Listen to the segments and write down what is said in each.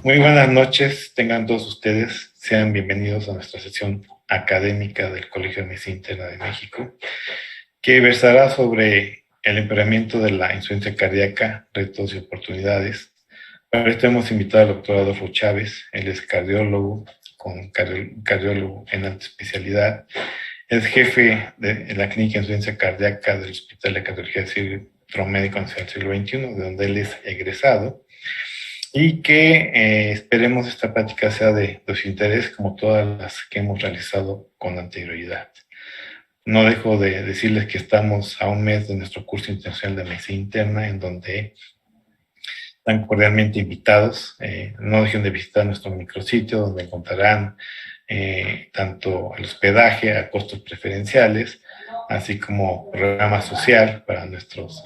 Muy buenas noches, tengan todos ustedes, sean bienvenidos a nuestra sesión académica del Colegio de Medicina Interna de México, que versará sobre el empeoramiento de la insuficiencia cardíaca, retos y oportunidades. Para esto hemos invitado al doctor Adolfo Chávez, él es cardiólogo, cardiólogo en alta especialidad, es jefe de la clínica de insuficiencia cardíaca del Hospital de Cardiología Centro Médico Nacional del Siglo XXI, de donde él es egresado, y que esperemos esta plática sea de su interés, como todas las que hemos realizado con anterioridad. No dejo de decirles que estamos a un mes de nuestro curso internacional de medicina interna, en donde están cordialmente invitados. No dejen de visitar nuestro micrositio, donde encontrarán tanto el hospedaje a costos preferenciales, así como programa social para nuestros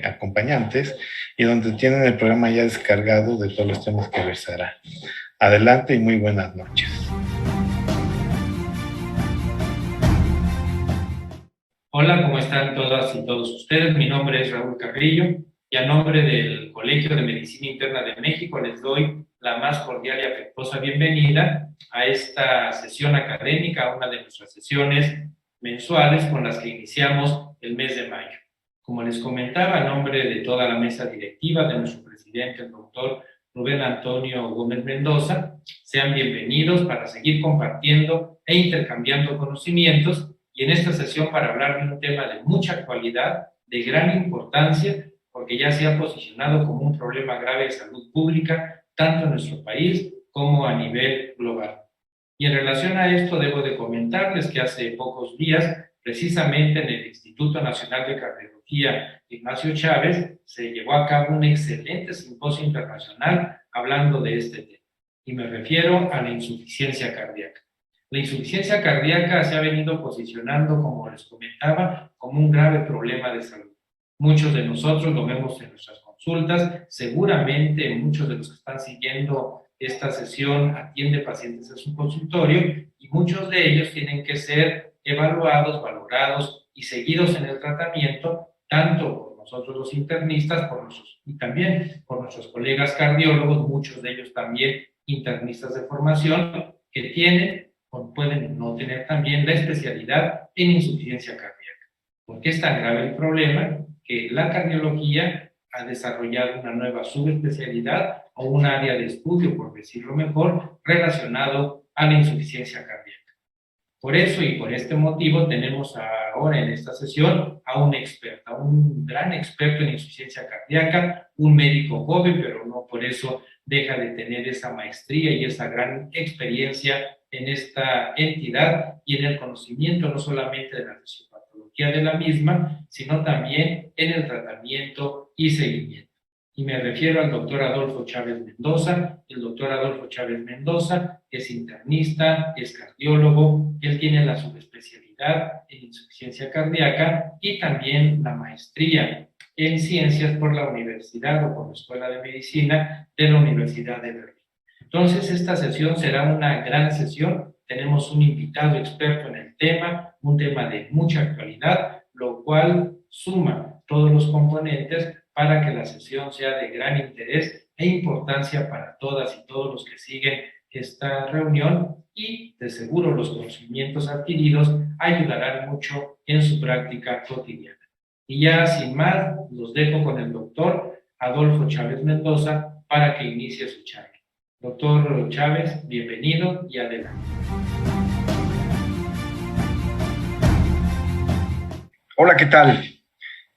acompañantes, y donde tienen el programa ya descargado de todos los temas que versará. Adelante y muy buenas noches. Hola, ¿cómo están todas y todos ustedes? Mi nombre es Raúl Carrillo y a nombre del Colegio de Medicina Interna de México les doy la más cordial y afectuosa bienvenida a esta sesión académica, a una de nuestras sesiones mensuales con las que iniciamos el mes de mayo. Como les comentaba, a nombre de toda la mesa directiva, de nuestro presidente, el doctor Rubén Antonio Gómez Mendoza, sean bienvenidos para seguir compartiendo e intercambiando conocimientos y en esta sesión para hablar de un tema de mucha actualidad, de gran importancia, porque ya se ha posicionado como un problema grave de salud pública, tanto en nuestro país como a nivel global. Y en relación a esto, debo de comentarles que hace pocos días, precisamente en el Instituto Nacional de Cardiología Ignacio Chávez, se llevó a cabo un excelente simposio internacional hablando de este tema. Y me refiero a la insuficiencia cardíaca. La insuficiencia cardíaca se ha venido posicionando, como les comentaba, como un grave problema de salud. Muchos de nosotros lo vemos en nuestras consultas, seguramente muchos de los que están siguiendo esta sesión atienden pacientes en su consultorio y muchos de ellos tienen que ser evaluados, valorados y seguidos en el tratamiento, tanto por nosotros los internistas y también por nuestros colegas cardiólogos, muchos de ellos también internistas de formación, que tienen o pueden no tener también la especialidad en insuficiencia cardíaca. ¿Por qué es tan grave el problema? Que la cardiología ha desarrollado una nueva subespecialidad o un área de estudio, por decirlo mejor, relacionado a la insuficiencia cardíaca. Por eso y por este motivo tenemos ahora en esta sesión a un experto, a un gran experto en insuficiencia cardíaca, un médico joven, pero no por eso deja de tener esa maestría y esa gran experiencia en esta entidad y en el conocimiento no solamente de la fisiopatología de la misma, sino también en el tratamiento y seguimiento. Y me refiero al doctor Adolfo Chávez Mendoza. El doctor Adolfo Chávez Mendoza es internista, es cardiólogo, él tiene la subespecialidad en insuficiencia cardíaca y también la maestría en ciencias por la universidad o por la Escuela de Medicina de la Universidad de Berlín. Entonces, esta sesión será una gran sesión. Tenemos un invitado experto en el tema, un tema de mucha actualidad, lo cual suma todos los componentes para que la sesión sea de gran interés e importancia para todas y todos los que siguen esta reunión y de seguro los conocimientos adquiridos ayudarán mucho en su práctica cotidiana. Y ya sin más, los dejo con el doctor Adolfo Chávez Mendoza para que inicie su charla. Doctor Chávez, bienvenido y adelante. Hola, ¿qué tal?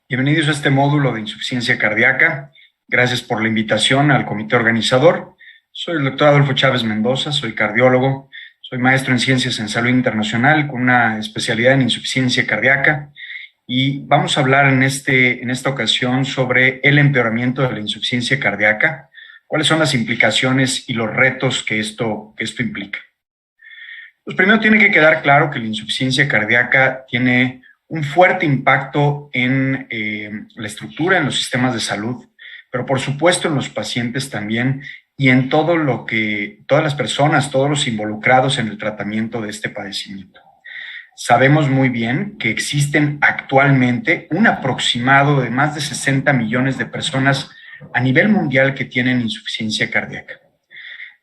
Bienvenidos a este módulo de insuficiencia cardíaca. Gracias por la invitación al comité organizador. Soy el doctor Adolfo Chávez Mendoza, soy cardiólogo, soy maestro en ciencias en salud internacional con una especialidad en insuficiencia cardíaca y vamos a hablar en esta ocasión sobre el empeoramiento de la insuficiencia cardíaca, cuáles son las implicaciones y los retos que esto implica. Pues primero tiene que quedar claro que la insuficiencia cardíaca tiene un fuerte impacto en la estructura, en los sistemas de salud, pero por supuesto en los pacientes también y en todas las personas, todos los involucrados en el tratamiento de este padecimiento. Sabemos muy bien que existen actualmente un aproximado de más de 60 millones de personas a nivel mundial que tienen insuficiencia cardíaca.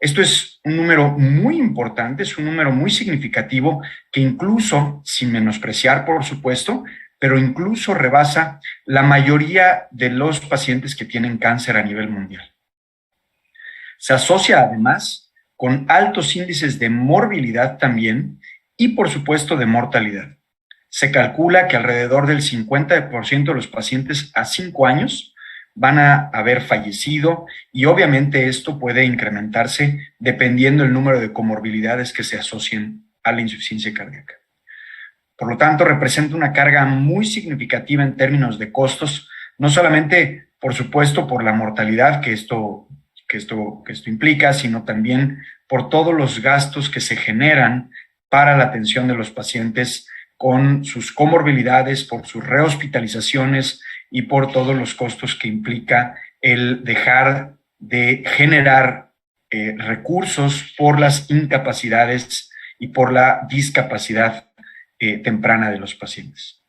Esto es un número muy importante, es un número muy significativo que incluso, sin menospreciar, por supuesto, pero incluso rebasa la mayoría de los pacientes que tienen cáncer a nivel mundial. Se asocia además con altos índices de morbilidad también y, por supuesto, de mortalidad. Se calcula que alrededor del 50% de los pacientes a 5 años van a haber fallecido y obviamente esto puede incrementarse dependiendo del número de comorbilidades que se asocien a la insuficiencia cardíaca. Por lo tanto, representa una carga muy significativa en términos de costos, no solamente, por supuesto, por la mortalidad que esto implica, sino también por todos los gastos que se generan para la atención de los pacientes con sus comorbilidades, por sus rehospitalizaciones y por todos los costos que implica el dejar de generar recursos por las incapacidades y por la discapacidad temprana de los pacientes.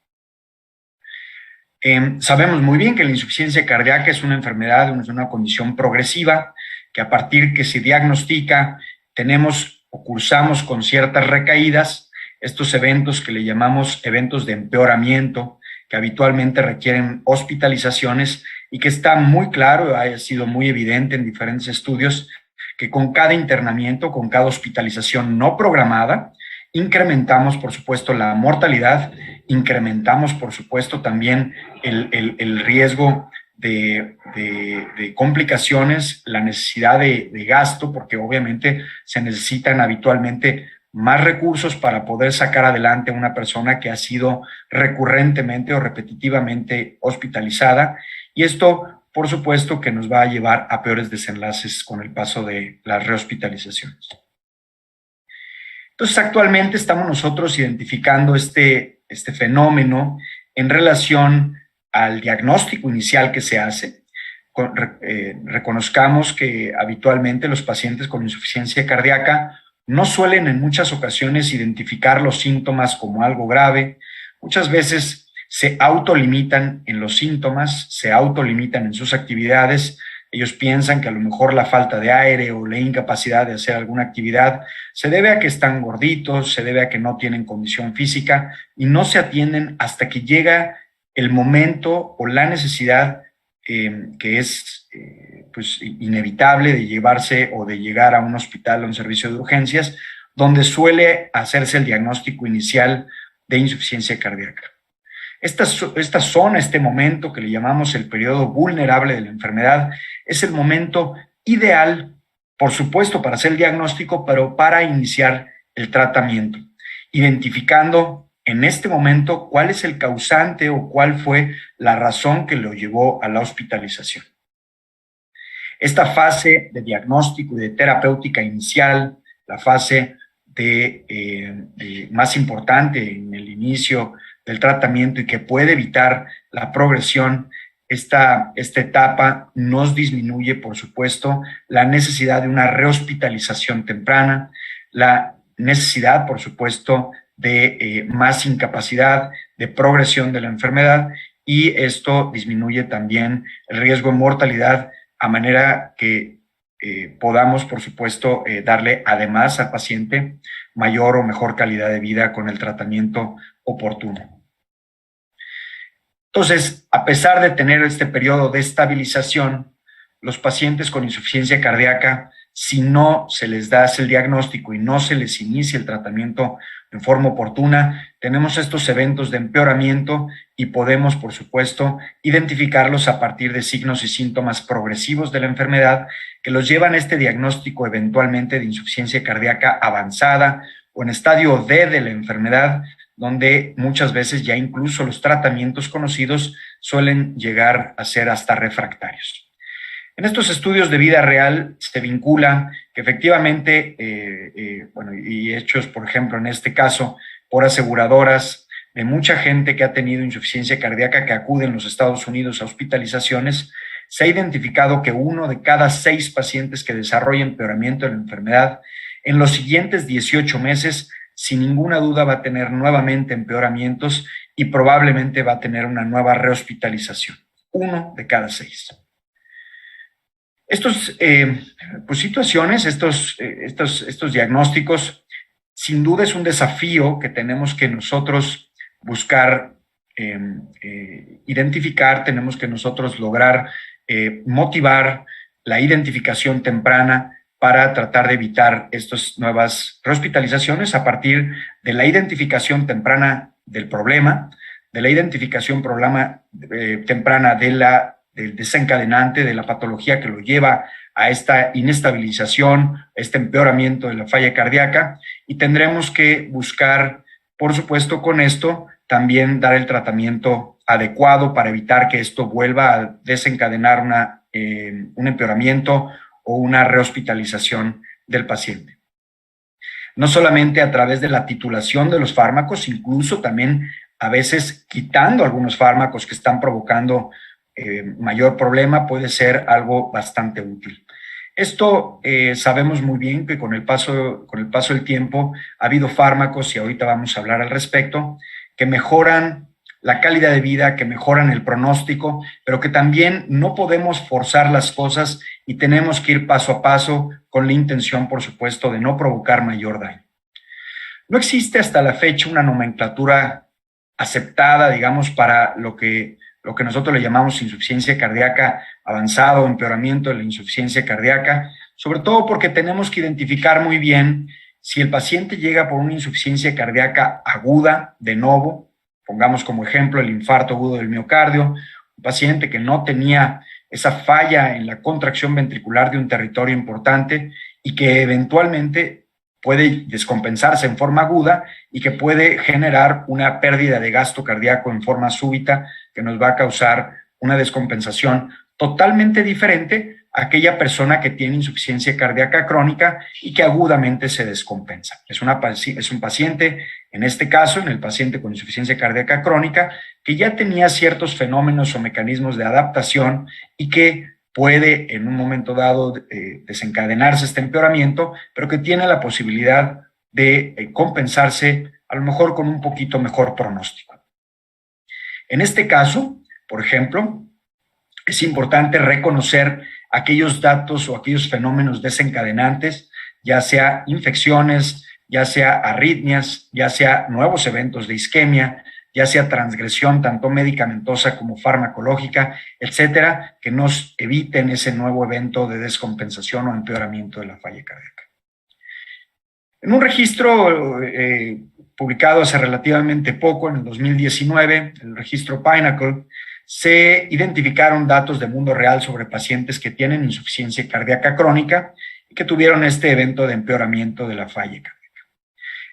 Sabemos muy bien que la insuficiencia cardíaca es una enfermedad, es una condición progresiva, que a partir que se diagnostica tenemos o cursamos con ciertas recaídas, estos eventos que le llamamos eventos de empeoramiento, que habitualmente requieren hospitalizaciones y que está muy claro, ha sido muy evidente en diferentes estudios, que con cada internamiento, con cada hospitalización no programada, incrementamos, por supuesto, la mortalidad, incrementamos, por supuesto, también el riesgo de complicaciones, la necesidad de gasto, porque obviamente se necesitan habitualmente más recursos para poder sacar adelante a una persona que ha sido recurrentemente o repetitivamente hospitalizada. Y esto, por supuesto, que nos va a llevar a peores desenlaces con el paso de las rehospitalizaciones. Entonces, actualmente estamos nosotros identificando este fenómeno en relación al diagnóstico inicial que se hace. Reconozcamos que habitualmente los pacientes con insuficiencia cardíaca no suelen en muchas ocasiones identificar los síntomas como algo grave. Muchas veces se autolimitan en los síntomas, se autolimitan en sus actividades. Ellos piensan que a lo mejor la falta de aire o la incapacidad de hacer alguna actividad se debe a que están gorditos, se debe a que no tienen condición física y no se atienden hasta que llega el momento o la necesidad que es pues inevitable de llevarse o de llegar a un hospital o un servicio de urgencias, donde suele hacerse el diagnóstico inicial de insuficiencia cardíaca. Esta zona, este momento que le llamamos el periodo vulnerable de la enfermedad, es el momento ideal, por supuesto, para hacer el diagnóstico, pero para iniciar el tratamiento, identificando en este momento cuál es el causante o cuál fue la razón que lo llevó a la hospitalización. Esta fase de diagnóstico y de terapéutica inicial, la fase más importante en el inicio del tratamiento y que puede evitar la progresión, esta etapa nos disminuye, por supuesto, la necesidad de una rehospitalización temprana, la necesidad, por supuesto, de más incapacidad, de progresión de la enfermedad, y esto disminuye también el riesgo de mortalidad a manera que podamos, por supuesto, darle además al paciente mayor o mejor calidad de vida con el tratamiento oportuno. Entonces, a pesar de tener este periodo de estabilización, los pacientes con insuficiencia cardíaca, si no se les da el diagnóstico y no se les inicia el tratamiento en forma oportuna, tenemos estos eventos de empeoramiento y podemos, por supuesto, identificarlos a partir de signos y síntomas progresivos de la enfermedad que los llevan a este diagnóstico eventualmente de insuficiencia cardíaca avanzada o en estadio D de la enfermedad, donde muchas veces ya incluso los tratamientos conocidos suelen llegar a ser hasta refractarios. En estos estudios de vida real se vincula que efectivamente, y hechos, por ejemplo, en este caso, por aseguradoras de mucha gente que ha tenido insuficiencia cardíaca que acude en los Estados Unidos a hospitalizaciones, se ha identificado que 1 de cada 6 pacientes que desarrollan empeoramiento de la enfermedad en los siguientes 18 meses, sin ninguna duda va a tener nuevamente empeoramientos y probablemente va a tener una nueva rehospitalización. 1 de cada 6. Estos pues situaciones, estos diagnósticos, sin duda es un desafío que tenemos que nosotros buscar identificar, tenemos que nosotros lograr motivar la identificación temprana para tratar de evitar estas nuevas rehospitalizaciones a partir de la identificación temprana del problema, de la identificación temprana del desencadenante, de la patología que lo lleva a esta inestabilización, este empeoramiento de la falla cardíaca, y tendremos que buscar, por supuesto, con esto también dar el tratamiento adecuado para evitar que esto vuelva a desencadenar un empeoramiento o una rehospitalización del paciente. No solamente a través de la titulación de los fármacos, incluso también a veces quitando algunos fármacos que están provocando mayor problema puede ser algo bastante útil. Esto sabemos muy bien que con el paso del tiempo ha habido fármacos, y ahorita vamos a hablar al respecto, que mejoran la calidad de vida, que mejoran el pronóstico, pero que también no podemos forzar las cosas y tenemos que ir paso a paso con la intención, por supuesto, de no provocar mayor daño. No existe hasta la fecha una nomenclatura aceptada, digamos, para lo que nosotros le llamamos insuficiencia cardíaca avanzada o empeoramiento de la insuficiencia cardíaca, sobre todo porque tenemos que identificar muy bien si el paciente llega por una insuficiencia cardíaca aguda, de novo, pongamos como ejemplo el infarto agudo del miocardio, un paciente que no tenía esa falla en la contracción ventricular de un territorio importante y que eventualmente puede descompensarse en forma aguda y que puede generar una pérdida de gasto cardíaco en forma súbita que nos va a causar una descompensación totalmente diferente a aquella persona que tiene insuficiencia cardíaca crónica y que agudamente se descompensa. Es un paciente, en este caso, en el paciente con insuficiencia cardíaca crónica, que ya tenía ciertos fenómenos o mecanismos de adaptación y que puede en un momento dado desencadenarse este empeoramiento, pero que tiene la posibilidad de compensarse a lo mejor con un poquito mejor pronóstico. En este caso, por ejemplo, es importante reconocer aquellos datos o aquellos fenómenos desencadenantes, ya sea infecciones, ya sea arritmias, ya sea nuevos eventos de isquemia, ya sea transgresión tanto medicamentosa como farmacológica, etcétera, que nos eviten ese nuevo evento de descompensación o empeoramiento de la falla cardíaca. En un registro publicado hace relativamente poco, en el 2019, el registro Pinnacle, se identificaron datos de mundo real sobre pacientes que tienen insuficiencia cardíaca crónica y que tuvieron este evento de empeoramiento de la falla cardíaca.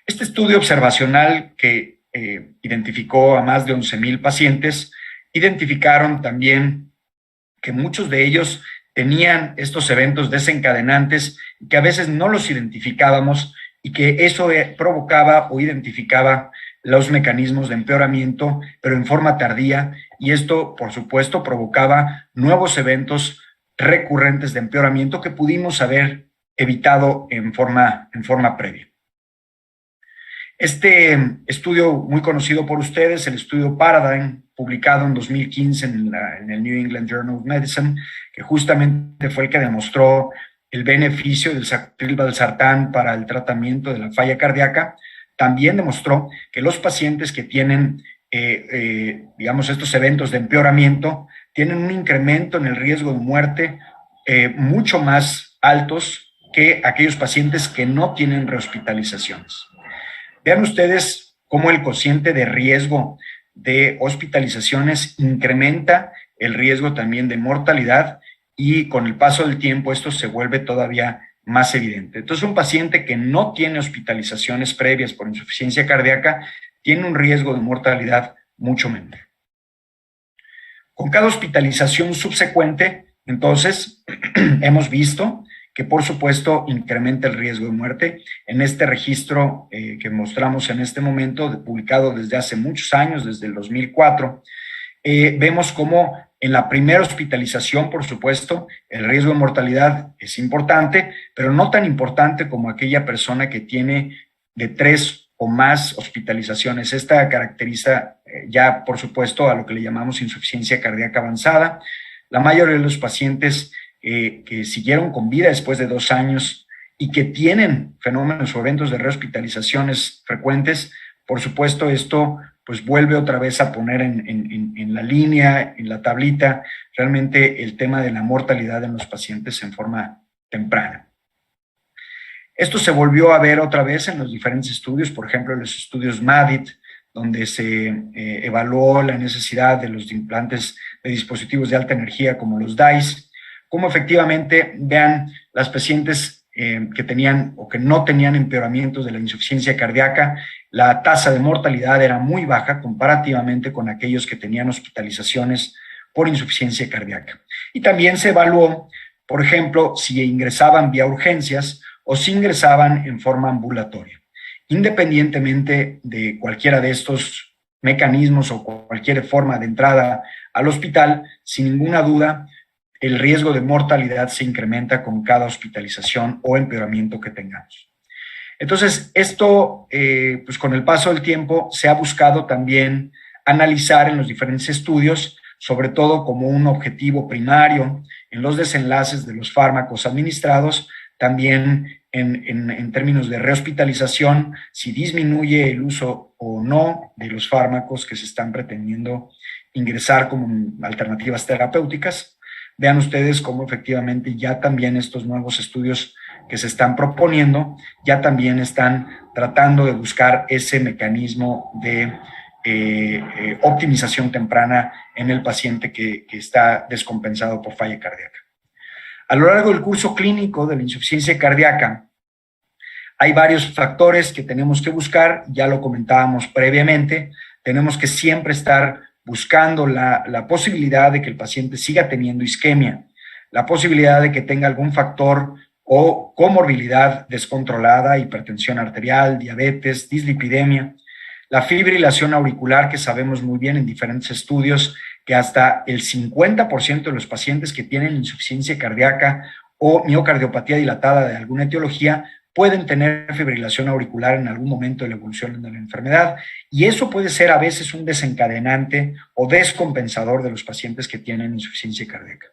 Este estudio observacional que identificó a más de 11,000 pacientes, identificaron también que muchos de ellos tenían estos eventos desencadenantes que a veces no los identificábamos y que eso provocaba o identificaba los mecanismos de empeoramiento, pero en forma tardía, y esto, por supuesto, provocaba nuevos eventos recurrentes de empeoramiento que pudimos haber evitado en forma previa. Este estudio muy conocido por ustedes, el estudio Paradigm, publicado en 2015 en el New England Journal of Medicine, que justamente fue el que demostró el beneficio del sacubitril/valsartán para el tratamiento de la falla cardíaca, también demostró que los pacientes que tienen, digamos, estos eventos de empeoramiento tienen un incremento en el riesgo de muerte mucho más altos que aquellos pacientes que no tienen rehospitalizaciones. Vean ustedes cómo el cociente de riesgo de hospitalizaciones incrementa el riesgo también de mortalidad y con el paso del tiempo esto se vuelve todavía más evidente. Entonces, un paciente que no tiene hospitalizaciones previas por insuficiencia cardíaca tiene un riesgo de mortalidad mucho menor. Con cada hospitalización subsecuente, entonces, hemos visto que por supuesto incrementa el riesgo de muerte. En este registro que mostramos en este momento, publicado desde hace muchos años, desde el 2004, vemos cómo en la primera hospitalización, por supuesto, el riesgo de mortalidad es importante, pero no tan importante como aquella persona que tiene de 3 o más hospitalizaciones. Esta caracteriza ya, por supuesto, a lo que le llamamos insuficiencia cardíaca avanzada. La mayoría de los pacientes que siguieron con vida después de 2 años y que tienen fenómenos o eventos de rehospitalizaciones frecuentes, por supuesto esto pues vuelve otra vez a poner en la línea, en la tablita, realmente el tema de la mortalidad en los pacientes en forma temprana. Esto se volvió a ver otra vez en los diferentes estudios, por ejemplo, en los estudios MADIT, donde se evaluó la necesidad de los implantes de dispositivos de alta energía como los DICE, cómo efectivamente, vean, las pacientes que tenían o que no tenían empeoramientos de la insuficiencia cardíaca, la tasa de mortalidad era muy baja comparativamente con aquellos que tenían hospitalizaciones por insuficiencia cardíaca. Y también se evaluó, por ejemplo, si ingresaban vía urgencias o si ingresaban en forma ambulatoria. Independientemente de cualquiera de estos mecanismos o cualquier forma de entrada al hospital, sin ninguna duda, el riesgo de mortalidad se incrementa con cada hospitalización o empeoramiento que tengamos. Entonces, esto, pues con el paso del tiempo, se ha buscado también analizar en los diferentes estudios, sobre todo como un objetivo primario en los desenlaces de los fármacos administrados, también en términos de rehospitalización, si disminuye el uso o no de los fármacos que se están pretendiendo ingresar como alternativas terapéuticas. Vean ustedes cómo efectivamente ya también estos nuevos estudios que se están proponiendo ya también están tratando de buscar ese mecanismo de optimización temprana en el paciente que está descompensado por falla cardíaca. A lo largo del curso clínico de la insuficiencia cardíaca, hay varios factores que tenemos que buscar, ya lo comentábamos previamente, tenemos que siempre estar buscando la posibilidad de que el paciente siga teniendo isquemia, la posibilidad de que tenga algún factor o comorbilidad descontrolada, hipertensión arterial, diabetes, dislipidemia, la fibrilación auricular, que sabemos muy bien en diferentes estudios que hasta el 50% de los pacientes que tienen insuficiencia cardíaca o miocardiopatía dilatada de alguna etiología pueden tener fibrilación auricular en algún momento de la evolución de la enfermedad, y eso puede ser a veces un desencadenante o descompensador de los pacientes que tienen insuficiencia cardíaca.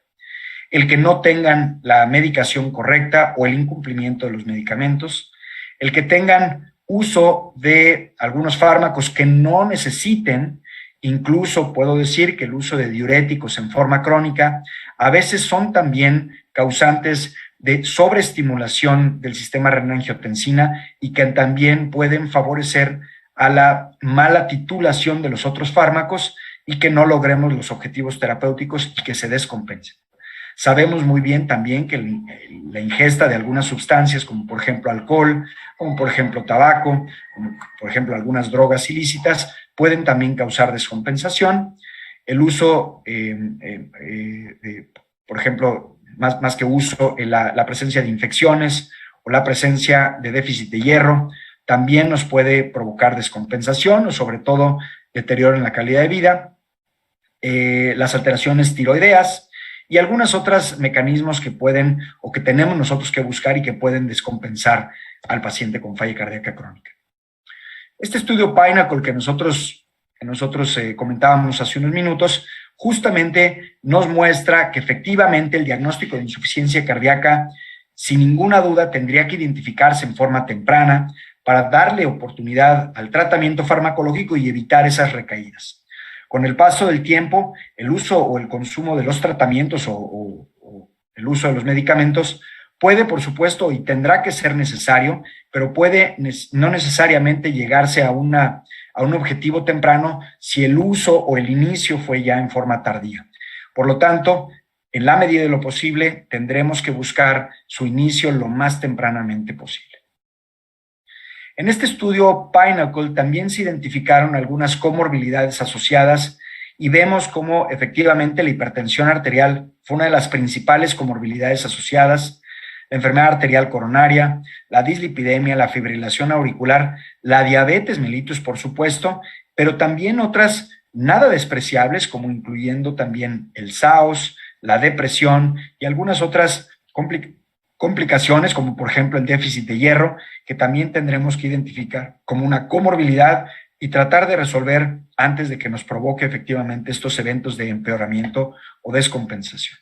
El que no tengan la medicación correcta o el incumplimiento de los medicamentos, el que tengan uso de algunos fármacos que no necesiten, incluso puedo decir que el uso de diuréticos en forma crónica a veces son también causantes de sobreestimulación del sistema renina-angiotensina y que también pueden favorecer a la mala titulación de los otros fármacos y que no logremos los objetivos terapéuticos y que se descompensen. Sabemos muy bien también que la ingesta de algunas sustancias, como por ejemplo alcohol, como por ejemplo tabaco, como por ejemplo algunas drogas ilícitas, pueden también causar descompensación. El uso, por ejemplo, más que uso, la presencia de infecciones o la presencia de déficit de hierro también nos puede provocar descompensación o sobre todo deterioro en la calidad de vida. Las alteraciones tiroideas y algunos otros mecanismos que pueden o que tenemos nosotros que buscar y que pueden descompensar al paciente con falla cardíaca crónica. Este estudio Pinnacle que nosotros comentábamos hace unos minutos, justamente nos muestra que efectivamente el diagnóstico de insuficiencia cardíaca, sin ninguna duda, tendría que identificarse en forma temprana para darle oportunidad al tratamiento farmacológico y evitar esas recaídas. Con el paso del tiempo, el uso o el consumo de los tratamientos o el uso de los medicamentos puede, por supuesto, y tendrá que ser necesario, pero puede no necesariamente llegarse a un objetivo temprano si el uso o el inicio fue ya en forma tardía. Por lo tanto, en la medida de lo posible, tendremos que buscar su inicio lo más tempranamente posible. En este estudio Pinnacle también se identificaron algunas comorbilidades asociadas y vemos cómo efectivamente la hipertensión arterial fue una de las principales comorbilidades asociadas, la enfermedad arterial coronaria, la dislipidemia, la fibrilación auricular, la diabetes mellitus, por supuesto, pero también otras nada despreciables, como incluyendo también el SAOS, la depresión y algunas otras complicaciones, como por ejemplo el déficit de hierro, que también tendremos que identificar como una comorbilidad y tratar de resolver antes de que nos provoque efectivamente estos eventos de empeoramiento o descompensación.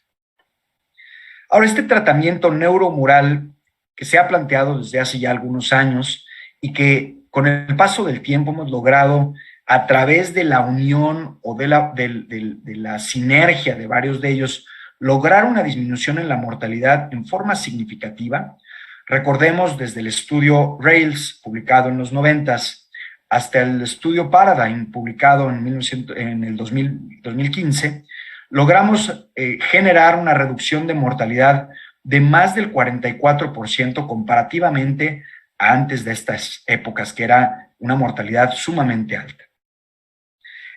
Ahora, este tratamiento neurohumoral que se ha planteado desde hace ya algunos años y que con el paso del tiempo hemos logrado a través de la unión o de la sinergia de varios de ellos, lograr una disminución en la mortalidad en forma significativa. Recordemos desde el estudio RAILS, publicado en los 90s, hasta el estudio Paradigm, publicado en el 2015, logramos generar una reducción de mortalidad de más del 44% comparativamente a antes de estas épocas, que era una mortalidad sumamente alta.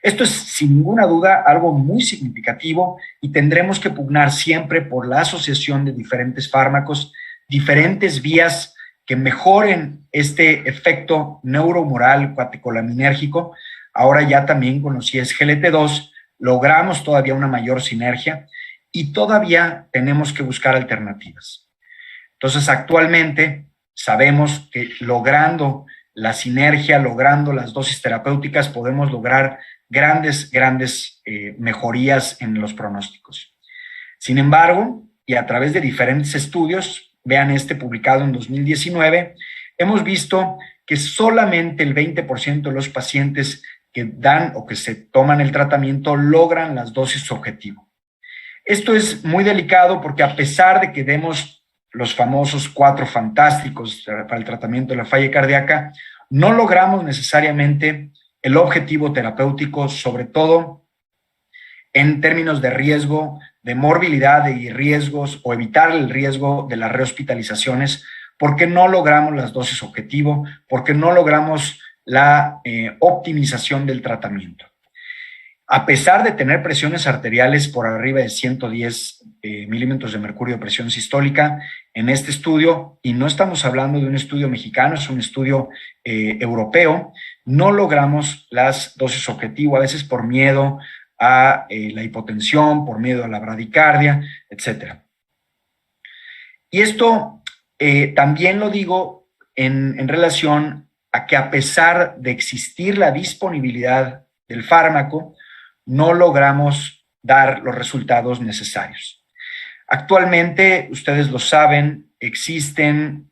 Esto es, sin ninguna duda, algo muy significativo y tendremos que pugnar siempre por la asociación de diferentes fármacos, diferentes vías que mejoren este efecto neurohumoral catecolinérgico. Ahora ya también con los SGLT2 logramos todavía una mayor sinergia y todavía tenemos que buscar alternativas. Entonces, actualmente sabemos que logrando la sinergia, logrando las dosis terapéuticas, podemos lograr grandes mejorías en los pronósticos. Sin embargo, y a través de diferentes estudios, vean este publicado en 2019, hemos visto que solamente el 20% de los pacientes que dan o que se toman el tratamiento logran las dosis objetivo. Esto es muy delicado porque a pesar de que demos los famosos 4 fantásticos para el tratamiento de la falla cardíaca, no logramos necesariamente el objetivo terapéutico, sobre todo en términos de riesgo, de morbilidad y riesgos, o evitar el riesgo de las rehospitalizaciones, porque no logramos las dosis objetivo, porque no logramos la optimización del tratamiento. A pesar de tener presiones arteriales por arriba de 110 milímetros de mercurio de presión sistólica en este estudio, y no estamos hablando de un estudio mexicano, es un estudio europeo, no logramos las dosis objetivo, a veces por miedo a la hipotensión, por miedo a la bradicardia, etc. Y esto también lo digo en relación a que a pesar de existir la disponibilidad del fármaco, no logramos dar los resultados necesarios. Actualmente, ustedes lo saben, existen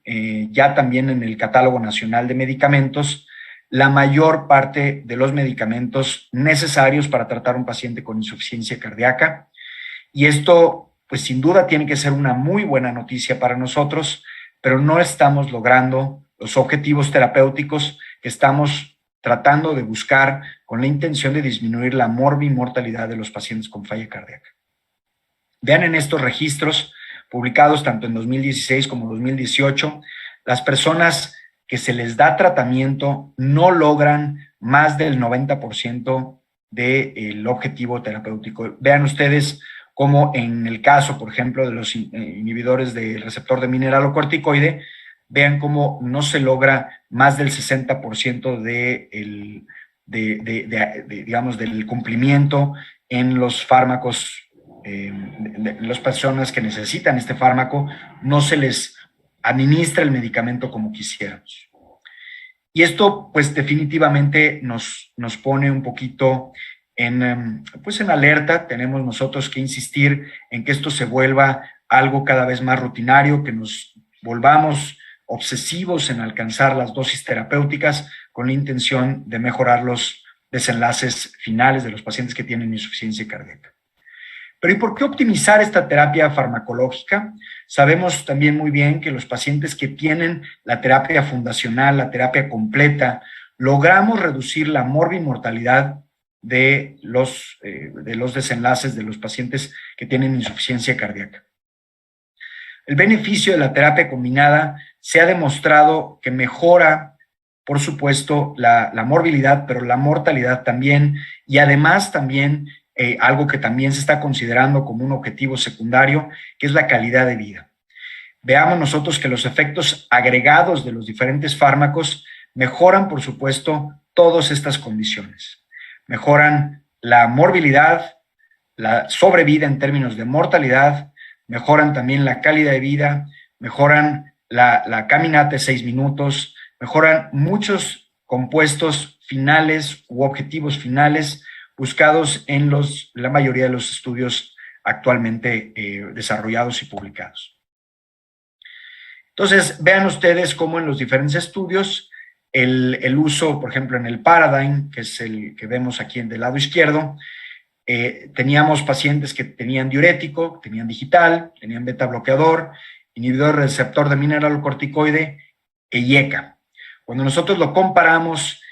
ya también en el Catálogo Nacional de Medicamentos la mayor parte de los medicamentos necesarios para tratar a un paciente con insuficiencia cardíaca. Y esto, pues sin duda, tiene que ser una muy buena noticia para nosotros, pero no estamos logrando los objetivos terapéuticos que estamos tratando de buscar con la intención de disminuir la morbimortalidad de los pacientes con falla cardíaca. Vean en estos registros publicados tanto en 2016 como 2018, las personas que se les da tratamiento no logran más del 90% del objetivo terapéutico. Vean ustedes cómo en el caso, por ejemplo, de los inhibidores del receptor de mineralocorticoide, vean cómo no se logra más del 60% digamos, del cumplimiento en los fármacos, las personas que necesitan este fármaco, no se les administra el medicamento como quisiéramos. Y esto, pues, definitivamente nos pone un poquito en alerta. Tenemos nosotros que insistir en que esto se vuelva algo cada vez más rutinario, que nos volvamos obsesivos en alcanzar las dosis terapéuticas con la intención de mejorar los desenlaces finales de los pacientes que tienen insuficiencia cardíaca. Pero ¿y por qué optimizar esta terapia farmacológica? Sabemos también muy bien que los pacientes que tienen la terapia fundacional, la terapia completa, logramos reducir la morbimortalidad de los desenlaces de los pacientes que tienen insuficiencia cardíaca. El beneficio de la terapia combinada se ha demostrado que mejora, por supuesto, la morbilidad, pero la mortalidad también, y además también algo que también se está considerando como un objetivo secundario, que es la calidad de vida. Veamos nosotros que los efectos agregados de los diferentes fármacos mejoran, por supuesto, todas estas condiciones. Mejoran la morbilidad, la sobrevida en términos de mortalidad, mejoran también la calidad de vida, mejoran la caminata de 6 minutos, mejoran muchos compuestos finales u objetivos finales buscados en la mayoría de los estudios actualmente desarrollados y publicados. Entonces, vean ustedes cómo en los diferentes estudios el uso, por ejemplo, en el Paradigm, que es el que vemos aquí del lado izquierdo, teníamos pacientes que tenían diurético, tenían digital, tenían beta bloqueador, inhibidor receptor de mineralocorticoide e IECA. Cuando nosotros lo comparamos,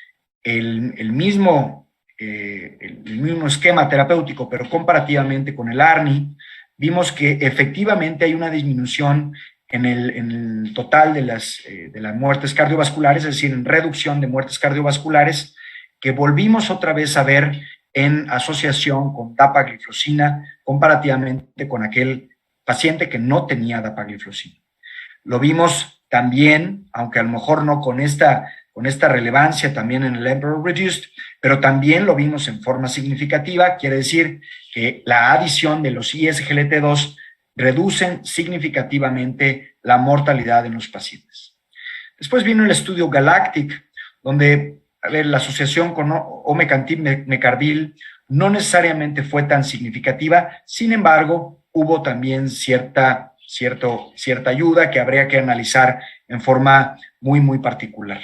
el mismo esquema terapéutico, pero comparativamente con el ARNI, vimos que efectivamente hay una disminución en el total de las muertes cardiovasculares, es decir, en reducción de muertes cardiovasculares, que volvimos otra vez a ver en asociación con dapagliflozina comparativamente con aquel paciente que no tenía dapagliflozina. Lo vimos también, aunque a lo mejor no con esta relevancia también en el Emperor Reduced, pero también lo vimos en forma significativa, quiere decir que la adición de los ISGLT2 reducen significativamente la mortalidad en los pacientes. Después vino el estudio Galactic, donde la asociación con omecamtiv mecarbil no necesariamente fue tan significativa, sin embargo, hubo también cierta ayuda que habría que analizar en forma muy, muy particular.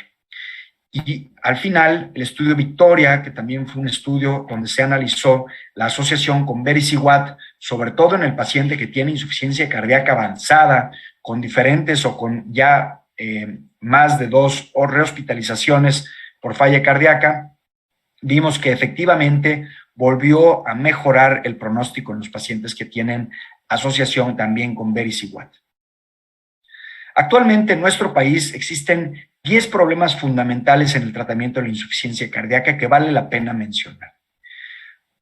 Y al final, el estudio Victoria, que también fue un estudio donde se analizó la asociación con Vericiguat, sobre todo en el paciente que tiene insuficiencia cardíaca avanzada, con diferentes o con ya más de 2 rehospitalizaciones por falla cardíaca, vimos que efectivamente volvió a mejorar el pronóstico en los pacientes que tienen asociación también con Vericiguat. Actualmente en nuestro país existen 10 problemas fundamentales en el tratamiento de la insuficiencia cardíaca que vale la pena mencionar.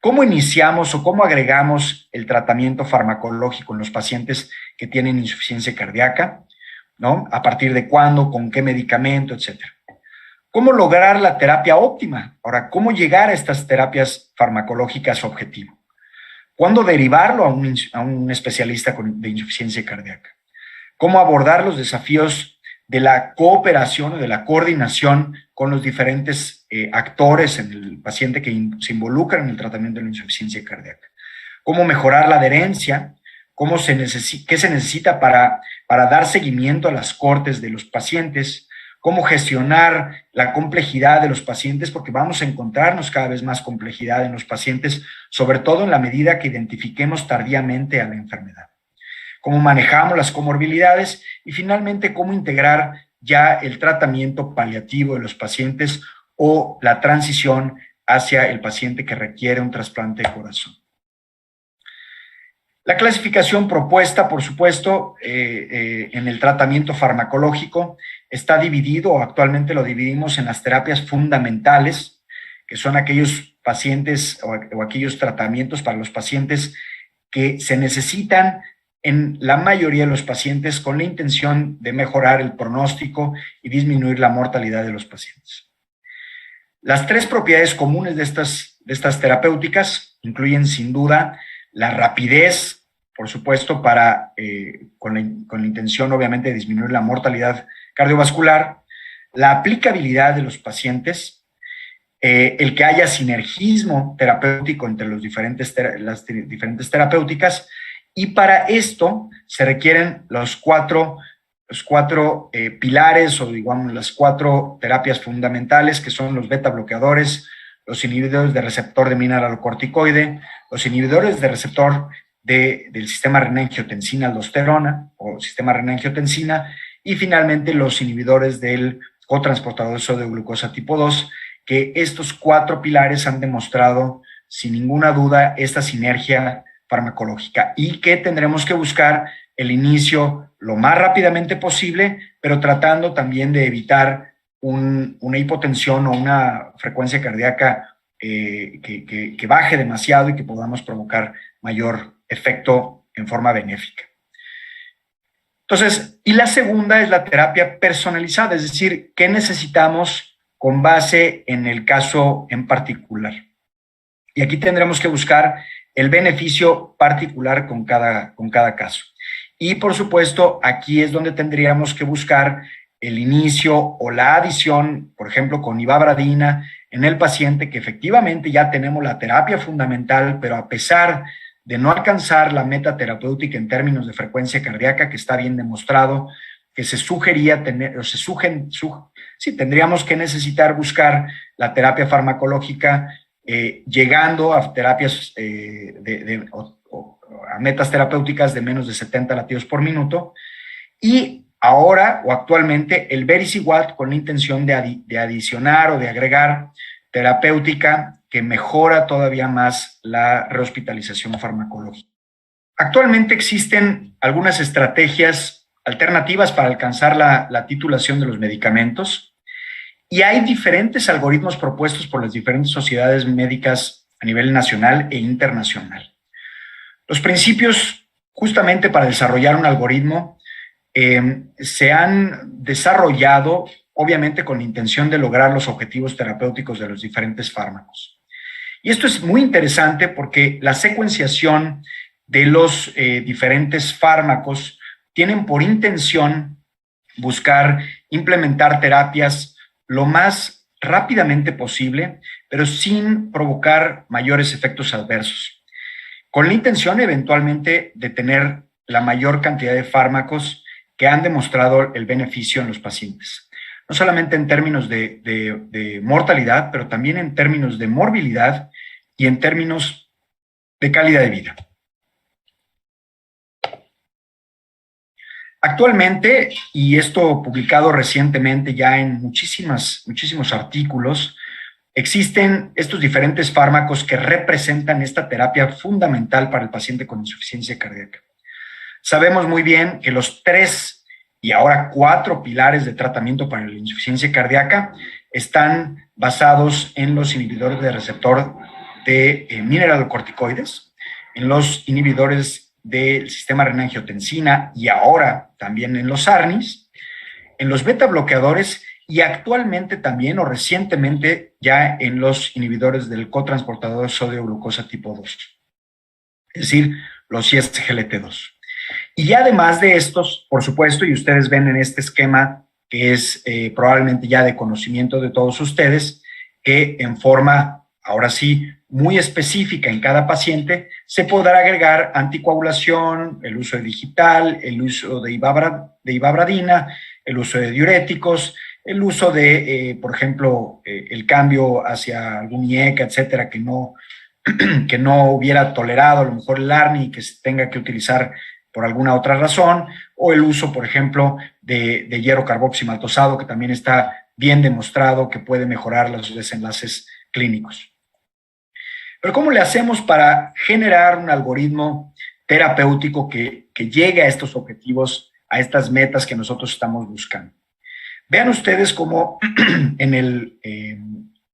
¿Cómo iniciamos o cómo agregamos el tratamiento farmacológico en los pacientes que tienen insuficiencia cardíaca? ¿No? ¿A partir de cuándo? ¿Con qué medicamento? Etcétera. ¿Cómo lograr la terapia óptima? Ahora, ¿cómo llegar a estas terapias farmacológicas objetivo? ¿Cuándo derivarlo a un especialista de insuficiencia cardíaca? ¿Cómo abordar los desafíos de la cooperación o de la coordinación con los diferentes actores en el paciente que se involucran en el tratamiento de la insuficiencia cardíaca? ¿Cómo mejorar la adherencia? ¿Qué se necesita para dar seguimiento a las cortes de los pacientes? ¿Cómo gestionar la complejidad de los pacientes? Porque vamos a encontrarnos cada vez más complejidad en los pacientes, sobre todo en la medida que identifiquemos tardíamente a la enfermedad. Cómo manejamos las comorbilidades y finalmente cómo integrar ya el tratamiento paliativo de los pacientes o la transición hacia el paciente que requiere un trasplante de corazón. La clasificación propuesta, por supuesto, en el tratamiento farmacológico está dividido, o actualmente lo dividimos en las terapias fundamentales, que son aquellos pacientes o aquellos tratamientos para los pacientes que se necesitan en la mayoría de los pacientes con la intención de mejorar el pronóstico y disminuir la mortalidad de los pacientes. Las 3 propiedades comunes de estas terapéuticas incluyen sin duda la rapidez, por supuesto, con la intención obviamente de disminuir la mortalidad cardiovascular, la aplicabilidad de los pacientes, el que haya sinergismo terapéutico entre las diferentes terapéuticas. Y para esto se requieren los cuatro pilares o digamos las 4 terapias fundamentales, que son los beta bloqueadores, los inhibidores de receptor de mineralocorticoide, los inhibidores de receptor del sistema renina-angiotensina-aldosterona o sistema renina-angiotensina y finalmente los inhibidores del cotransportador de sodio de glucosa tipo 2, que estos 4 pilares han demostrado sin ninguna duda esta sinergia farmacológica y que tendremos que buscar el inicio lo más rápidamente posible, pero tratando también de evitar una hipotensión o una frecuencia cardíaca que baje demasiado y que podamos provocar mayor efecto en forma benéfica. Entonces, y la segunda es la terapia personalizada, es decir, ¿qué necesitamos con base en el caso en particular? Y aquí tendremos que buscar el beneficio particular con cada caso. Y por supuesto, aquí es donde tendríamos que buscar el inicio o la adición, por ejemplo, con ivabradina en el paciente que efectivamente ya tenemos la terapia fundamental, pero a pesar de no alcanzar la meta terapéutica en términos de frecuencia cardíaca, que está bien demostrado, que se sugería tener, o sí, tendríamos que necesitar buscar la terapia farmacológica llegando a terapias a metas terapéuticas de menos de 70 latidos por minuto, y ahora o actualmente el Vericiguat con la intención de adicionar o de agregar terapéutica que mejora todavía más la rehospitalización farmacológica. Actualmente existen algunas estrategias alternativas para alcanzar la titulación de los medicamentos, y hay diferentes algoritmos propuestos por las diferentes sociedades médicas a nivel nacional e internacional. Los principios justamente para desarrollar un algoritmo se han desarrollado obviamente con la intención de lograr los objetivos terapéuticos de los diferentes fármacos. Y esto es muy interesante porque la secuenciación de los diferentes fármacos tienen por intención buscar implementar terapias lo más rápidamente posible, pero sin provocar mayores efectos adversos, con la intención eventualmente de tener la mayor cantidad de fármacos que han demostrado el beneficio en los pacientes. No solamente en términos de mortalidad, pero también en términos de morbilidad y en términos de calidad de vida. Actualmente, y esto publicado recientemente ya en muchísimos artículos, existen estos diferentes fármacos que representan esta terapia fundamental para el paciente con insuficiencia cardíaca. Sabemos muy bien que los 3 y ahora 4 pilares de tratamiento para la insuficiencia cardíaca están basados en los inhibidores de receptor de mineralocorticoides, en los inhibidores del sistema renina-angiotensina y ahora también en los ARNIs, en los beta bloqueadores y actualmente también o recientemente ya en los inhibidores del cotransportador sodio-glucosa tipo 2, es decir, los ISGLT2. Y además de estos, por supuesto, y ustedes ven en este esquema que es probablemente ya de conocimiento de todos ustedes, que en forma, ahora sí, muy específica en cada paciente, se podrá agregar anticoagulación, el uso de digital, el uso de ivabradina, el uso de diuréticos, el uso de, por ejemplo, el cambio hacia algún IECA, etcétera, que no hubiera tolerado a lo mejor el ARNI y que se tenga que utilizar por alguna otra razón, o el uso, por ejemplo, de hierro carboximaltosado, que también está bien demostrado que puede mejorar los desenlaces clínicos. Pero ¿cómo le hacemos para generar un algoritmo terapéutico que llegue a estos objetivos, a estas metas que nosotros estamos buscando? Vean ustedes cómo en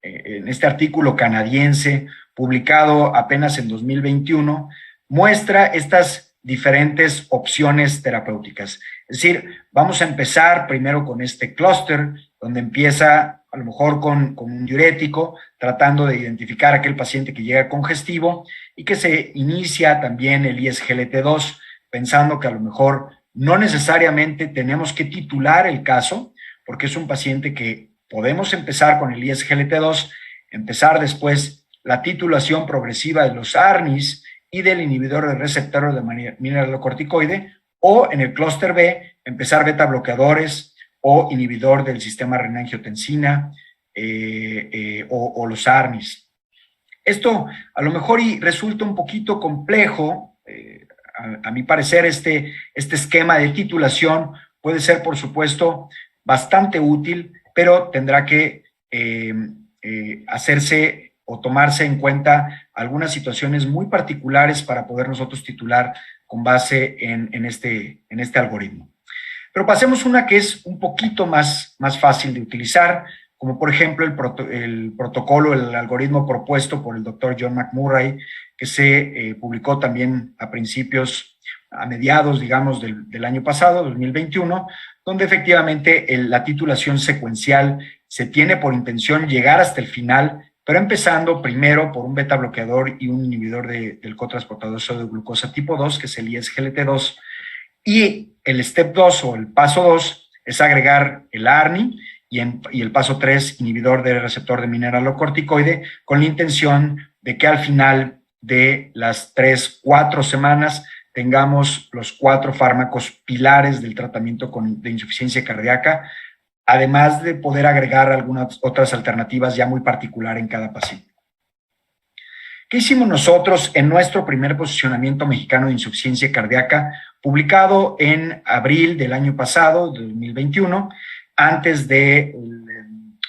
este artículo canadiense, publicado apenas en 2021, muestra estas diferentes opciones terapéuticas. Es decir, vamos a empezar primero con este clúster, donde empieza a lo mejor con un diurético, tratando de identificar aquel paciente que llega congestivo y que se inicia también el ISGLT2, pensando que a lo mejor no necesariamente tenemos que titular el caso, porque es un paciente que podemos empezar con el ISGLT2, empezar después la titulación progresiva de los ARNIs y del inhibidor de receptor de mineralocorticoide, o en el clúster B, empezar beta bloqueadores o inhibidor del sistema renina-angiotensina o los ARNIs. Esto a lo mejor resulta un poquito complejo, a mi parecer este esquema de titulación puede ser, por supuesto, bastante útil, pero tendrá que hacerse o tomarse en cuenta algunas situaciones muy particulares para poder nosotros titular con base en este algoritmo. Pero pasemos una que es un poquito más fácil de utilizar, como por ejemplo el protocolo, el algoritmo propuesto por el doctor John McMurray, que se publicó también a mediados, digamos, del año pasado, 2021, donde efectivamente la titulación secuencial se tiene por intención llegar hasta el final, pero empezando primero por un beta bloqueador y un inhibidor del cotransportador sodio-glucosa tipo 2, que es el ISGLT2, y el step 2 o el paso 2 es agregar el ARNI y el paso 3, inhibidor del receptor de mineralocorticoide, con la intención de que al final de las 3-4 semanas tengamos los 4 fármacos pilares del tratamiento de insuficiencia cardíaca, además de poder agregar algunas otras alternativas ya muy particular en cada paciente. ¿Qué hicimos nosotros en nuestro primer posicionamiento mexicano de insuficiencia cardíaca, publicado en abril del año pasado, 2021, antes del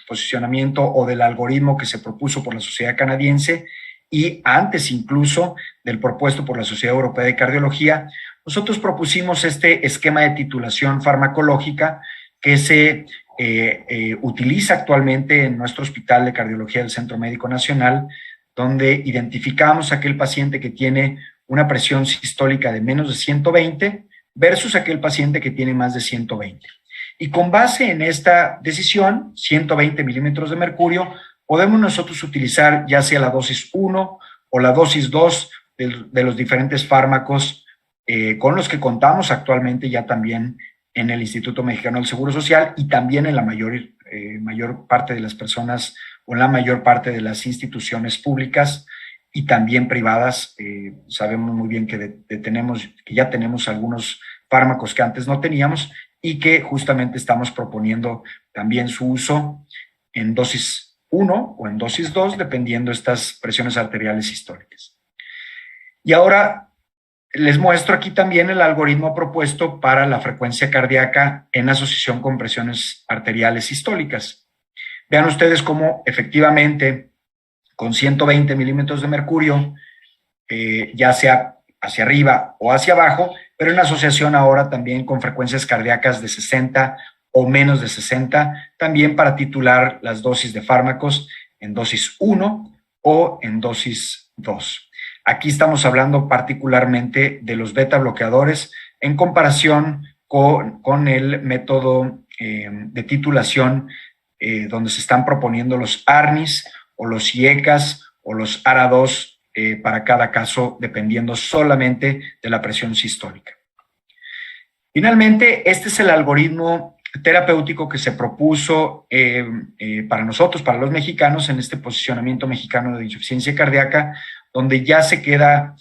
posicionamiento o del algoritmo que se propuso por la Sociedad Canadiense y antes incluso del propuesto por la Sociedad Europea de Cardiología? Nosotros propusimos este esquema de titulación farmacológica que se utiliza actualmente en nuestro Hospital de Cardiología del Centro Médico Nacional, donde identificamos a aquel paciente que tiene una presión sistólica de menos de 120 versus aquel paciente que tiene más de 120. Y con base en esta decisión, 120 milímetros de mercurio, podemos nosotros utilizar ya sea la dosis 1 o la dosis 2 de los diferentes fármacos con los que contamos actualmente ya también en el Instituto Mexicano del Seguro Social y también en la mayor parte de las personas o en la mayor parte de las instituciones públicas y también privadas. Sabemos muy bien que ya tenemos algunos fármacos que antes no teníamos y que justamente estamos proponiendo también su uso en dosis 1 o en dosis 2, dependiendo de estas presiones arteriales históricas. Y ahora les muestro aquí también el algoritmo propuesto para la frecuencia cardíaca en asociación con presiones arteriales sistólicas. Vean ustedes cómo efectivamente con 120 milímetros de mercurio, ya sea hacia arriba o hacia abajo, pero en asociación ahora también con frecuencias cardíacas de 60 o menos de 60, también para titular las dosis de fármacos en dosis 1 o en dosis 2. Aquí estamos hablando particularmente de los beta bloqueadores en comparación con el método de titulación donde se están proponiendo los ARNIs o los IECAS o los ARA2 para cada caso, dependiendo solamente de la presión sistólica. Finalmente, este es el algoritmo terapéutico que se propuso para nosotros, para los mexicanos, en este posicionamiento mexicano de insuficiencia cardíaca, donde ya se queda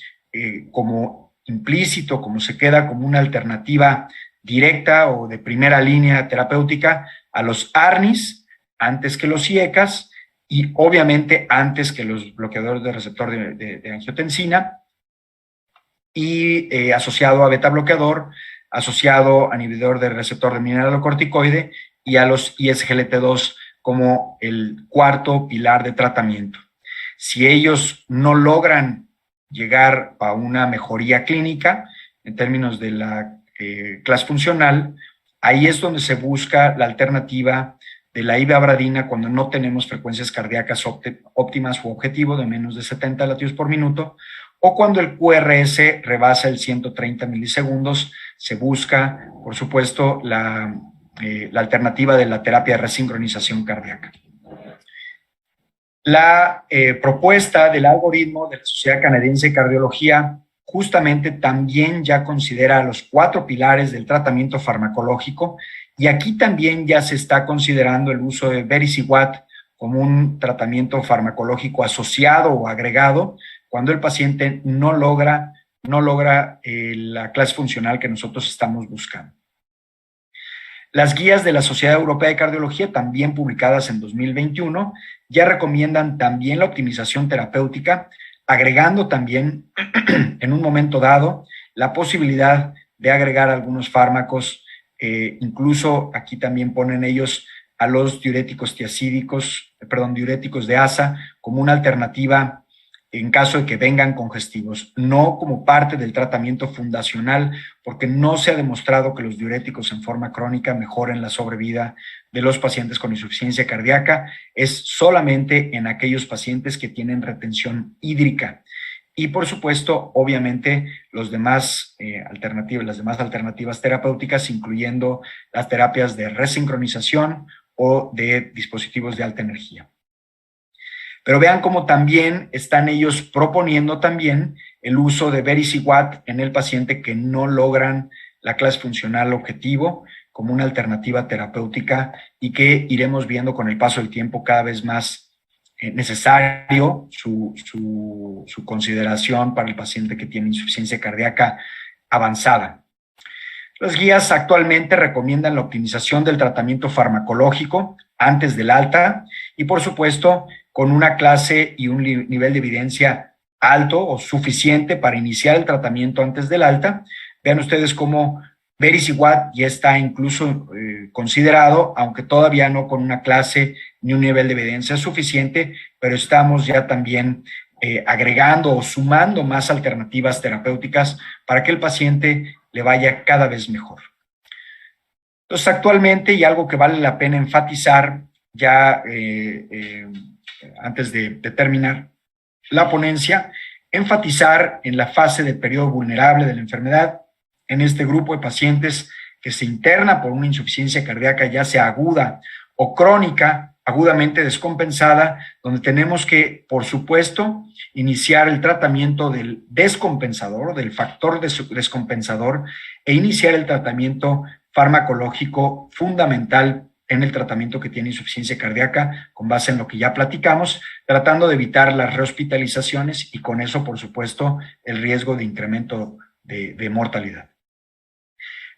como implícito, como se queda como una alternativa directa o de primera línea terapéutica a los ARNIs, antes que los IECAS y obviamente antes que los bloqueadores de receptor de angiotensina y asociado a beta bloqueador, asociado a inhibidor del receptor de mineralocorticoide y a los ISGLT2 como el cuarto pilar de tratamiento. Si ellos no logran llegar a una mejoría clínica en términos de la clase funcional, ahí es donde se busca la alternativa de la ivabradina cuando no tenemos frecuencias cardíacas óptimas u objetivo de menos de 70 latidos por minuto, o cuando el QRS rebasa el 130 milisegundos, se busca, por supuesto, la alternativa de la terapia de resincronización cardíaca. La propuesta del algoritmo de la Sociedad Canadiense de Cardiología justamente también ya considera los 4 pilares del tratamiento farmacológico. Y aquí también ya se está considerando el uso de vericiguat como un tratamiento farmacológico asociado o agregado cuando el paciente no logra la clase funcional que nosotros estamos buscando. Las guías de la Sociedad Europea de Cardiología, también publicadas en 2021, ya recomiendan también la optimización terapéutica, agregando también en un momento dado la posibilidad de agregar algunos fármacos. Incluso aquí también ponen ellos a los diuréticos diuréticos de ASA como una alternativa en caso de que vengan congestivos, no como parte del tratamiento fundacional, porque no se ha demostrado que los diuréticos en forma crónica mejoren la sobrevida de los pacientes con insuficiencia cardíaca, es solamente en aquellos pacientes que tienen retención hídrica. Y por supuesto, obviamente, las demás alternativas terapéuticas, incluyendo las terapias de resincronización o de dispositivos de alta energía. Pero vean cómo también están ellos proponiendo también el uso de vericiguat en el paciente que no logran la clase funcional objetivo como una alternativa terapéutica y que iremos viendo con el paso del tiempo cada vez más necesario su consideración para el paciente que tiene insuficiencia cardíaca avanzada. Las guías actualmente recomiendan la optimización del tratamiento farmacológico antes del alta y, por supuesto, con una clase y un nivel de evidencia alto o suficiente para iniciar el tratamiento antes del alta. Vean ustedes cómo Vericiguat ya está incluso considerado, aunque todavía no con una clase ni un nivel de evidencia suficiente, pero estamos ya también agregando o sumando más alternativas terapéuticas para que el paciente le vaya cada vez mejor. Entonces, actualmente, y algo que vale la pena enfatizar ya antes de terminar la ponencia, enfatizar en la fase del periodo vulnerable de la enfermedad, en este grupo de pacientes que se interna por una insuficiencia cardíaca, ya sea aguda o crónica, agudamente descompensada, donde tenemos que, por supuesto, iniciar el tratamiento del descompensador, del factor descompensador, e iniciar el tratamiento farmacológico fundamental en el tratamiento que tiene insuficiencia cardíaca, con base en lo que ya platicamos, tratando de evitar las rehospitalizaciones y con eso, por supuesto, el riesgo de incremento de mortalidad.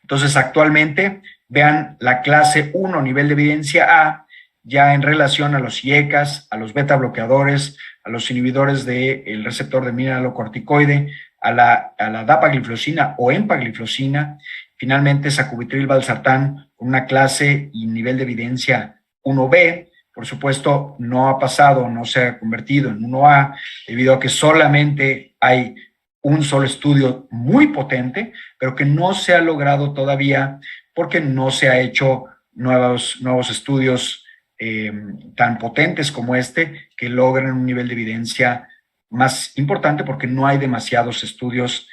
Entonces, actualmente, vean la clase 1, nivel de evidencia A, ya en relación a los IECAS, a los beta bloqueadores, a los inhibidores del receptor de mineralocorticoide, a la dapagliflozina o empagliflozina, finalmente sacubitril valsartán con una clase y nivel de evidencia 1B, por supuesto no ha pasado, no se ha convertido en 1A, debido a que solamente hay un solo estudio muy potente, pero que no se ha logrado todavía porque no se ha hecho nuevos estudios tan potentes como este, que logren un nivel de evidencia más importante, porque no hay demasiados estudios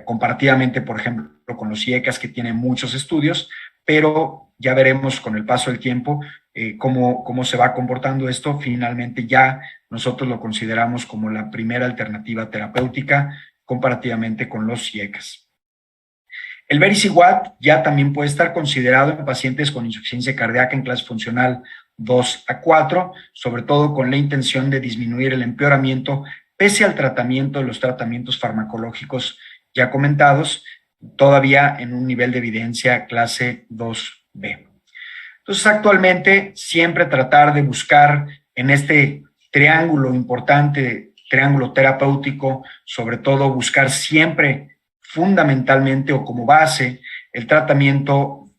comparativamente, por ejemplo, con los IECAS, que tienen muchos estudios, pero ya veremos con el paso del tiempo cómo se va comportando esto. Finalmente ya nosotros lo consideramos como la primera alternativa terapéutica comparativamente con los IECAS. El Vericiguat ya también puede estar considerado en pacientes con insuficiencia cardíaca en clase funcional 2 a 4, sobre todo con la intención de disminuir el empeoramiento pese al tratamiento de los tratamientos farmacológicos ya comentados, todavía en un nivel de evidencia clase 2B. Entonces, actualmente, siempre tratar de buscar en este triángulo importante, triángulo terapéutico, sobre todo buscar siempre fundamentalmente o como base el tratamiento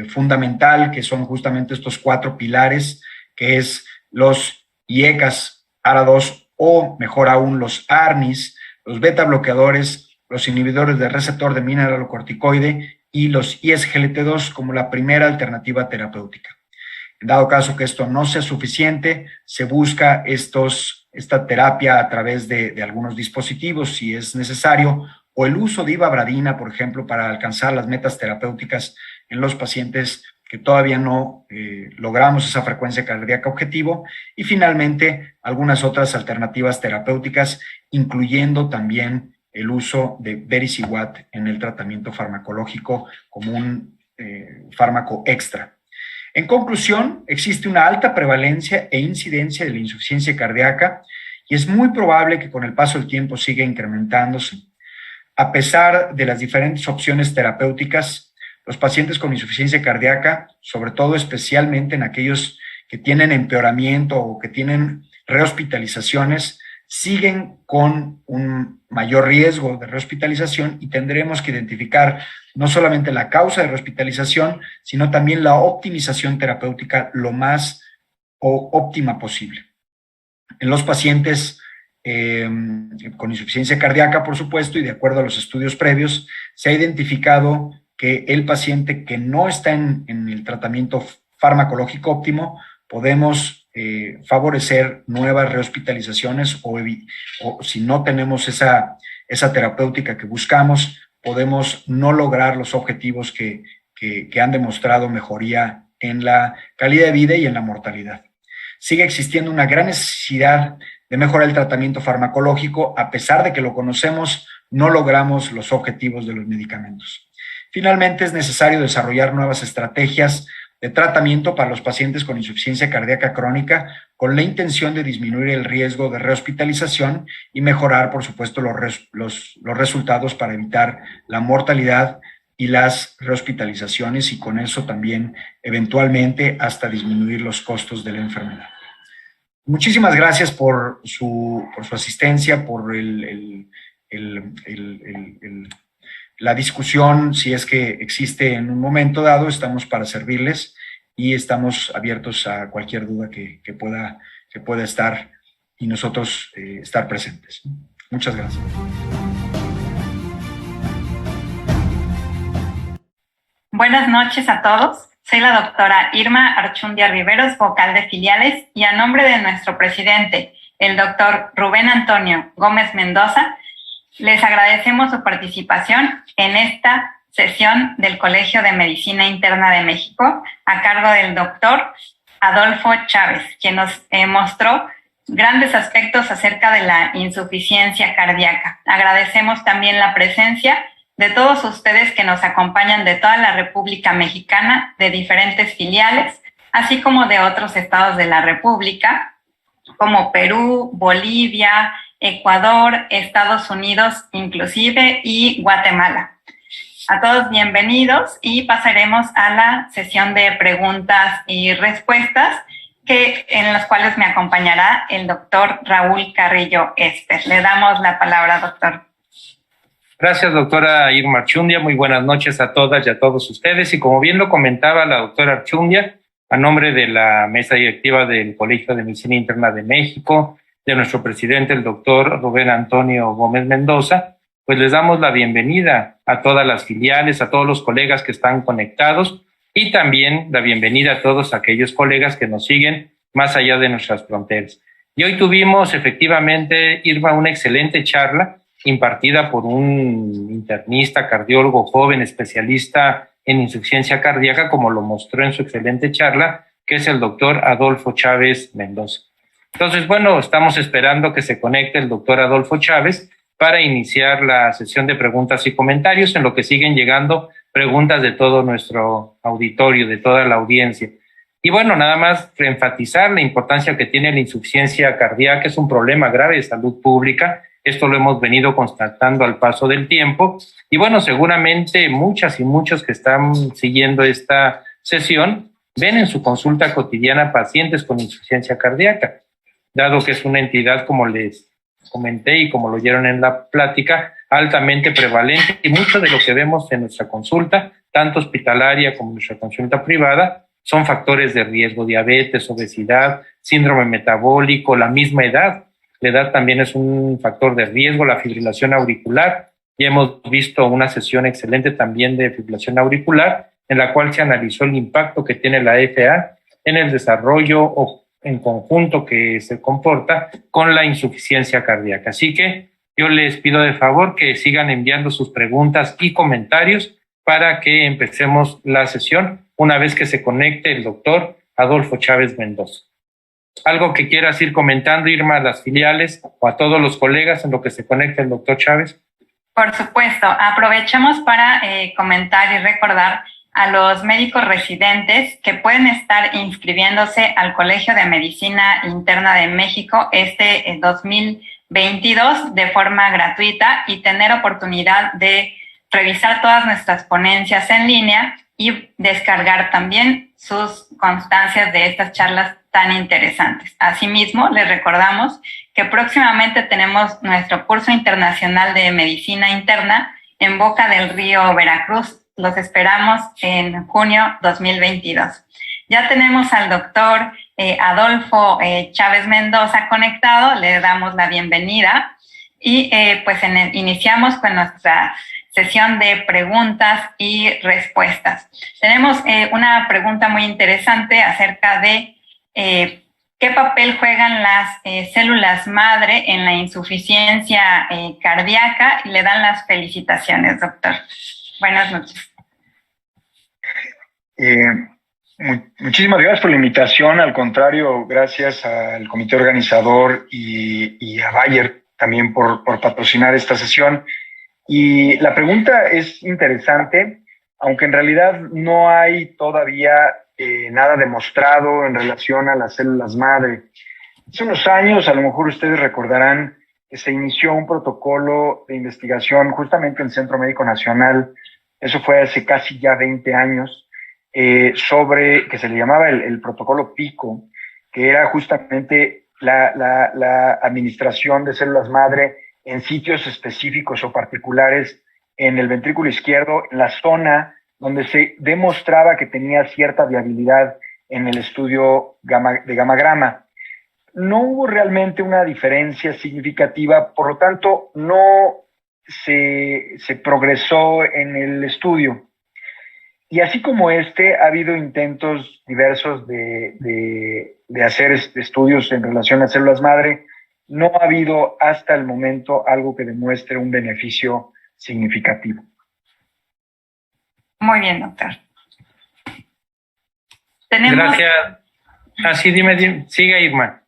fundamental, que son justamente estos 4 pilares, que es los IECAS, ARA2 o mejor aún los ARNIs, los beta bloqueadores, los inhibidores del receptor de mineralocorticoide y los ISGLT2 como la primera alternativa terapéutica. En dado caso que esto no sea suficiente, se busca esta terapia a través de algunos dispositivos si es necesario, o el uso de ivabradina, por ejemplo, para alcanzar las metas terapéuticas en los pacientes que todavía no logramos esa frecuencia cardíaca objetivo, y finalmente algunas otras alternativas terapéuticas, incluyendo también el uso de Vericiguat en el tratamiento farmacológico como un fármaco extra. En conclusión, existe una alta prevalencia e incidencia de la insuficiencia cardíaca y es muy probable que con el paso del tiempo siga incrementándose. A pesar de las diferentes opciones terapéuticas, los pacientes con insuficiencia cardíaca, sobre todo especialmente en aquellos que tienen empeoramiento o que tienen rehospitalizaciones, siguen con un mayor riesgo de rehospitalización y tendremos que identificar no solamente la causa de rehospitalización, sino también la optimización terapéutica lo más óptima posible. En los pacientes con insuficiencia cardíaca, por supuesto, y de acuerdo a los estudios previos, se ha identificado que el paciente que no está en el tratamiento farmacológico óptimo, podemos favorecer nuevas rehospitalizaciones o si no tenemos esa terapéutica que buscamos, podemos no lograr los objetivos que han demostrado mejoría en la calidad de vida y en la mortalidad. Sigue existiendo una gran necesidad de mejorar el tratamiento farmacológico. A pesar de que lo conocemos, no logramos los objetivos de los medicamentos. Finalmente, es necesario desarrollar nuevas estrategias de tratamiento para los pacientes con insuficiencia cardíaca crónica, con la intención de disminuir el riesgo de rehospitalización y mejorar, por supuesto, los resultados para evitar la mortalidad y las rehospitalizaciones, y con eso también eventualmente hasta disminuir los costos de la enfermedad. Muchísimas gracias por su asistencia, por la discusión. Si es que existe en un momento dado, estamos para servirles y estamos abiertos a cualquier duda que pueda estar y nosotros estar presentes. Muchas gracias. Buenas noches a todos. Soy la doctora Irma Archundia Riveros, vocal de filiales, y a nombre de nuestro presidente, el doctor Rubén Antonio Gómez Mendoza, les agradecemos su participación en esta sesión del Colegio de Medicina Interna de México a cargo del doctor Adolfo Chávez, quien nos mostró grandes aspectos acerca de la insuficiencia cardíaca. Agradecemos también la presencia de todos ustedes que nos acompañan de toda la República Mexicana, de diferentes filiales, así como de otros estados de la República, como Perú, Bolivia, Ecuador, Estados Unidos inclusive, y Guatemala. A todos bienvenidos, y pasaremos a la sesión de preguntas y respuestas, en las cuales me acompañará el doctor Raúl Carrillo Esper. Le damos la palabra, doctor. Gracias, doctora Irma Archundia. Muy buenas noches a todas y a todos ustedes. Y como bien lo comentaba la doctora Archundia, a nombre de la mesa directiva del Colegio de Medicina Interna de México, de nuestro presidente, el doctor Rubén Antonio Gómez Mendoza, pues les damos la bienvenida a todas las filiales, a todos los colegas que están conectados, y también la bienvenida a todos aquellos colegas que nos siguen más allá de nuestras fronteras. Y hoy tuvimos efectivamente, Irma, una excelente charla impartida por un internista, cardiólogo joven, especialista en insuficiencia cardíaca, como lo mostró en su excelente charla, que es el doctor Adolfo Chávez Mendoza. Entonces, bueno, estamos esperando que se conecte el doctor Adolfo Chávez para iniciar la sesión de preguntas y comentarios, en lo que siguen llegando preguntas de todo nuestro auditorio, de toda la audiencia. Y bueno, nada más enfatizar la importancia que tiene la insuficiencia cardíaca. Es un problema grave de salud pública. Esto lo hemos venido constatando al paso del tiempo. Y bueno, seguramente muchas y muchos que están siguiendo esta sesión ven en su consulta cotidiana pacientes con insuficiencia cardíaca, dado que es una entidad, como les comenté y como lo oyeron en la plática, altamente prevalente, y mucho de lo que vemos en nuestra consulta, tanto hospitalaria como en nuestra consulta privada, son factores de riesgo: diabetes, obesidad, síndrome metabólico, la misma edad. La edad también es un factor de riesgo, la fibrilación auricular. Ya hemos visto una sesión excelente también de fibrilación auricular, en la cual se analizó el impacto que tiene la FA en el desarrollo o en conjunto que se comporta con la insuficiencia cardíaca. Así que yo les pido de favor que sigan enviando sus preguntas y comentarios para que empecemos la sesión una vez que se conecte el doctor Adolfo Chávez Mendoza. ¿Algo que quieras ir comentando, Irma, a las filiales o a todos los colegas en lo que se conecta el doctor Chávez? Por supuesto, aprovechamos para comentar y recordar a los médicos residentes que pueden estar inscribiéndose al Colegio de Medicina Interna de México este 2022 de forma gratuita, y tener oportunidad de revisar todas nuestras ponencias en línea y descargar también sus constancias de estas charlas tan interesantes. Asimismo, les recordamos que próximamente tenemos nuestro curso internacional de medicina interna en Boca del Río, Veracruz. Los esperamos en junio 2022. Ya tenemos al doctor Adolfo Chávez Mendoza conectado. Le damos la bienvenida y iniciamos con nuestra sesión de preguntas y respuestas. Tenemos una pregunta muy interesante acerca de qué papel juegan las células madre en la insuficiencia cardíaca, y le dan las felicitaciones, doctor. Buenas noches. Muchísimas gracias por la invitación. Al contrario, gracias al comité organizador y a Bayer también por patrocinar esta sesión. Y la pregunta es interesante, aunque en realidad no hay todavía nada demostrado en relación a las células madre. Hace unos años, a lo mejor ustedes recordarán que se inició un protocolo de investigación justamente en el Centro Médico Nacional, eso fue hace casi ya 20 años, sobre, que se le llamaba el protocolo PICO, que era justamente la administración de células madre en sitios específicos o particulares en el ventrículo izquierdo, en la zona donde se demostraba que tenía cierta viabilidad en el estudio de gamagrama. No hubo realmente una diferencia significativa, por lo tanto, no se progresó en el estudio. Y así como ha habido intentos diversos de hacer estudios en relación a células madre, no ha habido hasta el momento algo que demuestre un beneficio significativo. Muy bien, doctor. Gracias. Así dime, siga, Irma.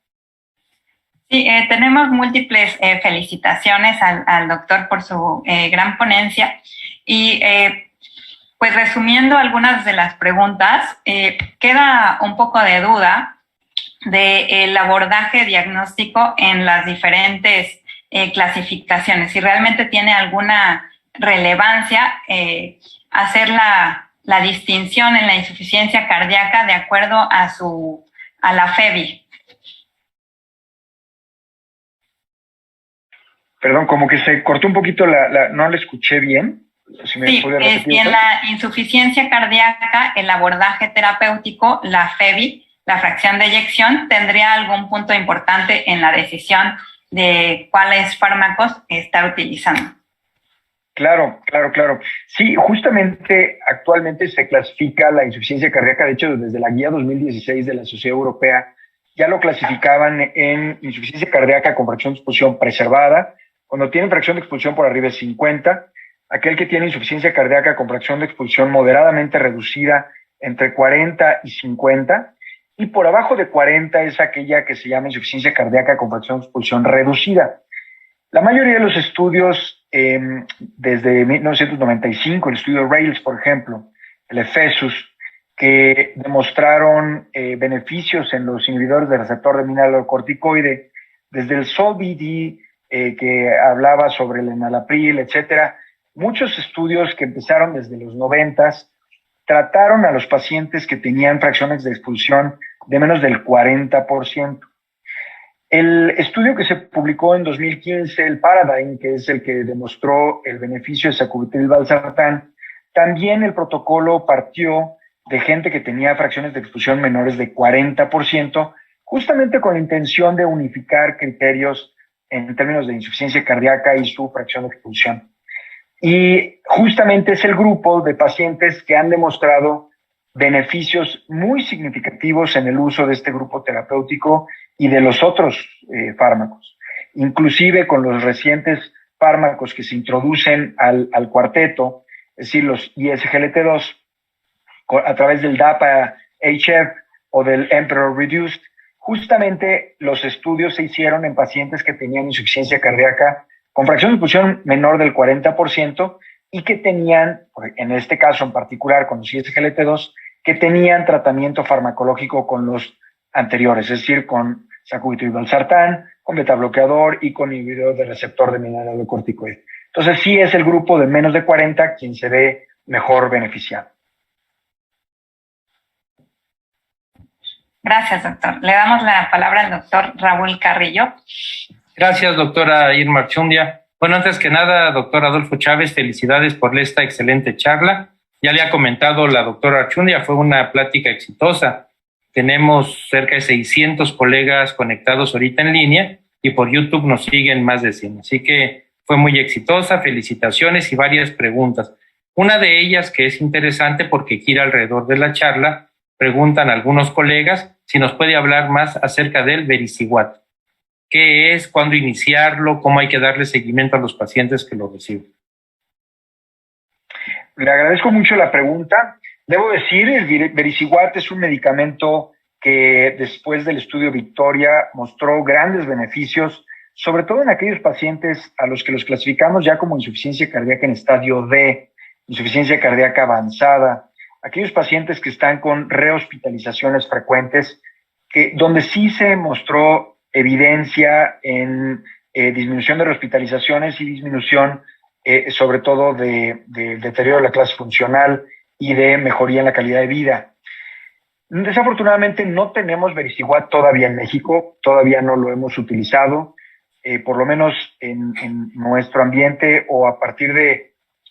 Sí, tenemos múltiples felicitaciones al doctor por su gran ponencia y pues resumiendo algunas de las preguntas, queda un poco de duda del abordaje diagnóstico en las diferentes clasificaciones, si realmente tiene alguna relevancia hacer la distinción en la insuficiencia cardíaca de acuerdo a la FEBI. Perdón, como que se cortó un poquito, no la escuché bien. Si me sí, puede repetir en la insuficiencia cardíaca, el abordaje terapéutico, la FEBI, la fracción de eyección, tendría algún punto importante en la decisión de cuáles fármacos estar utilizando. Claro. Sí, justamente actualmente se clasifica la insuficiencia cardíaca, de hecho desde la guía 2016 de la Sociedad Europea, ya lo clasificaban en insuficiencia cardíaca con fracción de expulsión preservada, cuando tienen fracción de expulsión por arriba de 50, aquel que tiene insuficiencia cardíaca con fracción de expulsión moderadamente reducida entre 40 y 50, y por abajo de 40 es aquella que se llama insuficiencia cardíaca con fracción de expulsión reducida. La mayoría de los estudios, desde 1995, el estudio RAILS, por ejemplo, el EFESUS, que demostraron beneficios en los inhibidores del receptor de mineralocorticoide, desde el SOL-BD, que hablaba sobre el enalapril, etcétera. Muchos estudios que empezaron desde los 90s trataron a los pacientes que tenían fracciones de expulsión de menos del 40%. El estudio que se publicó en 2015, el Paradigm, que es el que demostró el beneficio de sacubitril/valsartán, también el protocolo partió de gente que tenía fracciones de expulsión menores de 40%, justamente con la intención de unificar criterios en términos de insuficiencia cardíaca y su fracción de expulsión. Y justamente es el grupo de pacientes que han demostrado beneficios muy significativos en el uso de este grupo terapéutico y de los otros fármacos. Inclusive con los recientes fármacos que se introducen al cuarteto, es decir, los ISGLT2, a través del DAPA-HF o del Emperor Reduced, justamente los estudios se hicieron en pacientes que tenían insuficiencia cardíaca con fracción de expulsión menor del 40% y que tenían, en este caso en particular con los ISGLT2, que tenían tratamiento farmacológico con los anteriores, es decir, con sacubitril/valsartán, con betabloqueador y con inhibidor del receptor de mineralocorticoide. Entonces sí es el grupo de menos de 40 quien se ve mejor beneficiado. Gracias, doctor. Le damos la palabra al doctor Raúl Carrillo. Gracias, doctora Irma Archundia. Bueno, antes que nada, doctor Adolfo Chávez, felicidades por esta excelente charla. Ya le ha comentado la doctora Archundia, fue una plática exitosa. Tenemos cerca de 600 colegas conectados ahorita en línea y por YouTube nos siguen más de 100. Así que fue muy exitosa, felicitaciones y varias preguntas. Una de ellas que es interesante porque gira alrededor de la charla, preguntan algunos colegas si nos puede hablar más acerca del vericiguat. ¿Qué es? ¿Cuándo iniciarlo? ¿Cómo hay que darle seguimiento a los pacientes que lo reciben? Le agradezco mucho la pregunta. Debo decir, el vericiguat es un medicamento que después del estudio Victoria mostró grandes beneficios, sobre todo en aquellos pacientes a los que los clasificamos ya como insuficiencia cardíaca en estadio D, insuficiencia cardíaca avanzada, aquellos pacientes que están con rehospitalizaciones frecuentes, donde sí se mostró evidencia en disminución de rehospitalizaciones y disminución sobre todo de deterioro de la clase funcional y de mejoría en la calidad de vida. Desafortunadamente no tenemos Vericiguat todavía en México, todavía no lo hemos utilizado, por lo menos en nuestro ambiente o a partir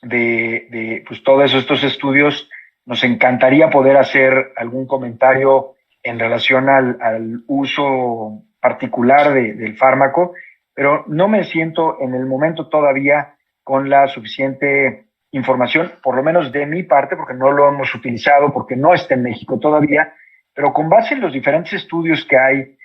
de pues, todos estos estudios. Nos encantaría poder hacer algún comentario en relación al uso particular del fármaco, pero no me siento en el momento todavía con la suficiente información, por lo menos de mi parte, porque no lo hemos utilizado, porque no está en México todavía, pero con base en los diferentes estudios que hay,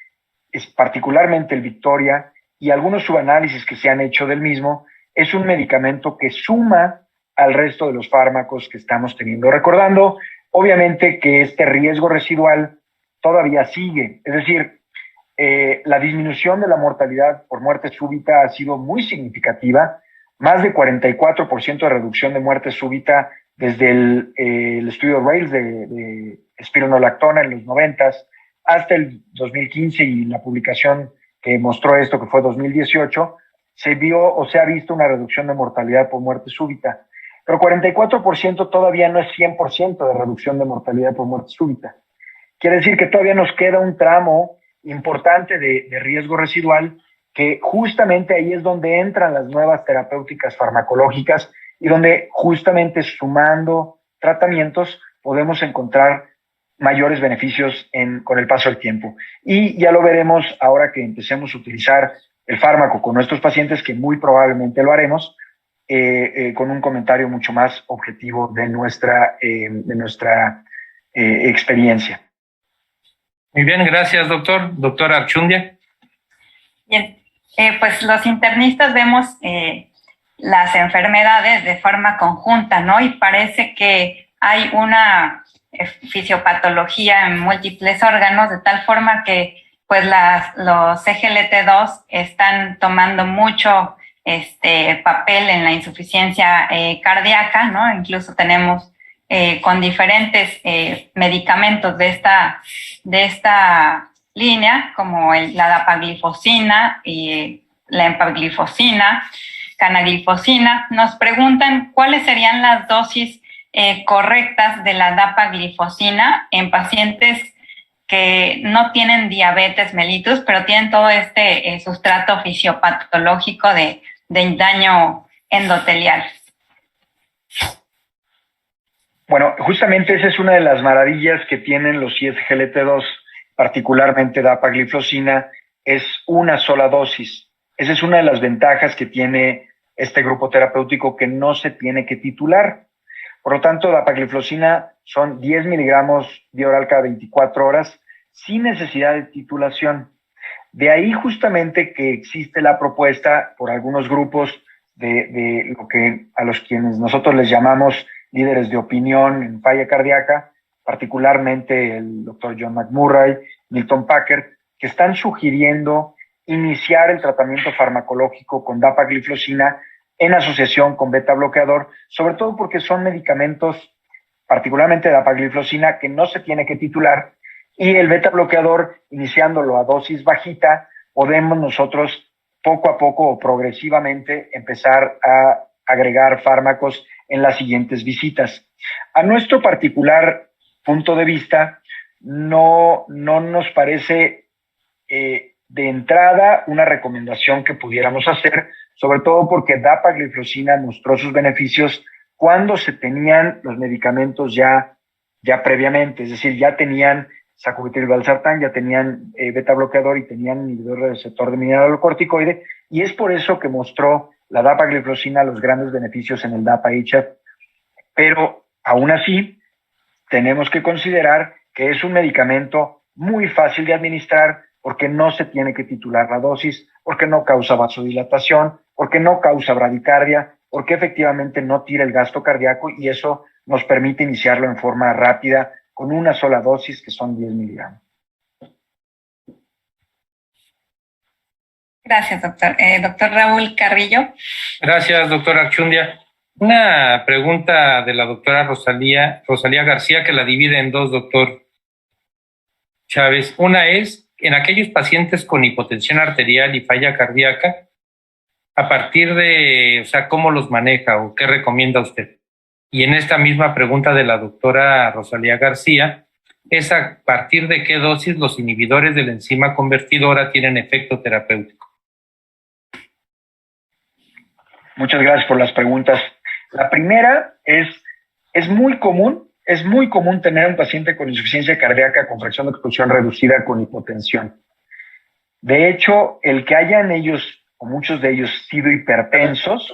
particularmente el Victoria, y algunos subanálisis que se han hecho del mismo, es un medicamento que suma al resto de los fármacos que estamos teniendo. Recordando, obviamente, que este riesgo residual todavía sigue. Es decir, la disminución de la mortalidad por muerte súbita ha sido muy significativa, más de 44% de reducción de muerte súbita desde el estudio RAILS de espironolactona en los 90 hasta el 2015 y la publicación que mostró esto, que fue 2018, se vio o se ha visto una reducción de mortalidad por muerte súbita. Pero 44% todavía no es 100% de reducción de mortalidad por muerte súbita. Quiere decir que todavía nos queda un tramo importante de riesgo residual, que justamente ahí es donde entran las nuevas terapéuticas farmacológicas y donde justamente sumando tratamientos podemos encontrar mayores beneficios con el paso del tiempo. Y ya lo veremos ahora que empecemos a utilizar el fármaco con nuestros pacientes, que muy probablemente lo haremos, con un comentario mucho más objetivo de nuestra experiencia. Muy bien, gracias, doctor. Doctora Archundia. Bien, pues los internistas vemos las enfermedades de forma conjunta, ¿no? Y parece que hay una fisiopatología en múltiples órganos, de tal forma que pues los SGLT2 están tomando mucho papel en la insuficiencia cardíaca, ¿no? Incluso tenemos con diferentes medicamentos de esta línea, como la dapaglifosina y la empaglifosina, canaglifosina. Nos preguntan cuáles serían las dosis correctas de la dapaglifosina en pacientes que no tienen diabetes mellitus, pero tienen todo este sustrato fisiopatológico de daño endotelial. Bueno, justamente esa es una de las maravillas que tienen los ISGLT2, particularmente dapagliflozina, es una sola dosis. Esa es una de las ventajas que tiene este grupo terapéutico, que no se tiene que titular. Por lo tanto, dapagliflozina son 10 miligramos vía oral cada 24 horas, sin necesidad de titulación. De ahí justamente que existe la propuesta por algunos grupos de lo que a los quienes nosotros les llamamos líderes de opinión en falla cardíaca, particularmente el doctor John McMurray, Milton Packard, que están sugiriendo iniciar el tratamiento farmacológico con dapagliflozina en asociación con beta bloqueador, sobre todo porque son medicamentos, particularmente dapagliflozina, que no se tiene que titular, y el beta bloqueador, iniciándolo a dosis bajita, podemos nosotros poco a poco o progresivamente empezar a agregar fármacos en las siguientes visitas. A nuestro particular punto de vista, no nos parece de entrada una recomendación que pudiéramos hacer, sobre todo porque dapagliflozina mostró sus beneficios cuando se tenían los medicamentos ya previamente, es decir, ya tenían sacubitril/valsartán, ya tenían beta bloqueador y tenían inhibidor de receptor de mineralocorticoide, y es por eso que mostró la dapagliflozina los grandes beneficios en el DAPA-HF. Pero aún así, tenemos que considerar que es un medicamento muy fácil de administrar, porque no se tiene que titular la dosis, porque no causa vasodilatación, porque no causa bradicardia, porque efectivamente no tira el gasto cardíaco, y eso nos permite iniciarlo en forma rápida con una sola dosis, que son 10 miligramos. Gracias, doctor. Doctor Raúl Carrillo. Gracias, doctor Archundia. Una pregunta de la doctora Rosalía García, que la divide en dos, doctor Chávez. Una es, en aquellos pacientes con hipotensión arterial y falla cardíaca, a partir de, ¿cómo los maneja o qué recomienda usted? Y en esta misma pregunta de la doctora Rosalía García, es a partir de qué dosis los inhibidores de la enzima convertidora tienen efecto terapéutico. Muchas gracias por las preguntas. La primera es muy común tener un paciente con insuficiencia cardíaca con fracción de expulsión reducida con hipotensión. De hecho, el que hayan ellos, o muchos de ellos, sido hipertensos,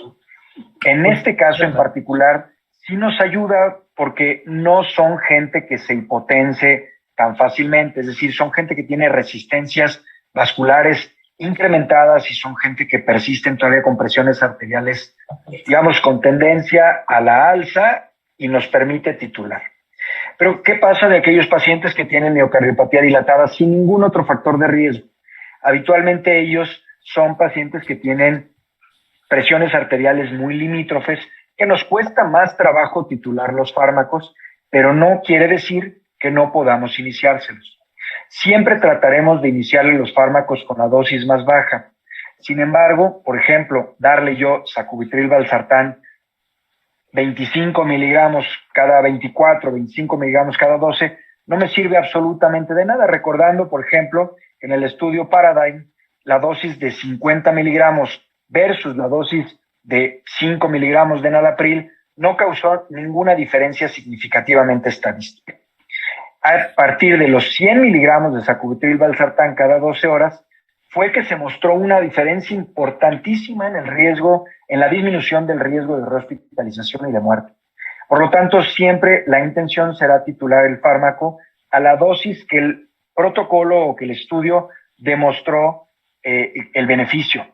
en este caso en particular, sí nos ayuda porque no son gente que se hipotense tan fácilmente, es decir, son gente que tiene resistencias vasculares incrementadas y son gente que persisten todavía con presiones arteriales, digamos, con tendencia a la alza y nos permite titular. Pero, ¿qué pasa de aquellos pacientes que tienen miocardiopatía dilatada sin ningún otro factor de riesgo? Habitualmente ellos son pacientes que tienen presiones arteriales muy limítrofes, que nos cuesta más trabajo titular los fármacos, pero no quiere decir que no podamos iniciárselos. Siempre trataremos de iniciarle los fármacos con la dosis más baja. Sin embargo, por ejemplo, darle yo sacubitril/valsartán 25 miligramos cada 24, 25 miligramos cada 12, no me sirve absolutamente de nada. Recordando, por ejemplo, en el estudio Paradigm, la dosis de 50 miligramos versus la dosis de 5 miligramos de enalapril no causó ninguna diferencia significativamente estadística. A partir de los 100 miligramos de sacubitril/valsartán cada 12 horas, fue que se mostró una diferencia importantísima en el riesgo, en la disminución del riesgo de rehospitalización y de muerte. Por lo tanto, siempre la intención será titular el fármaco a la dosis que el protocolo o que el estudio demostró el beneficio.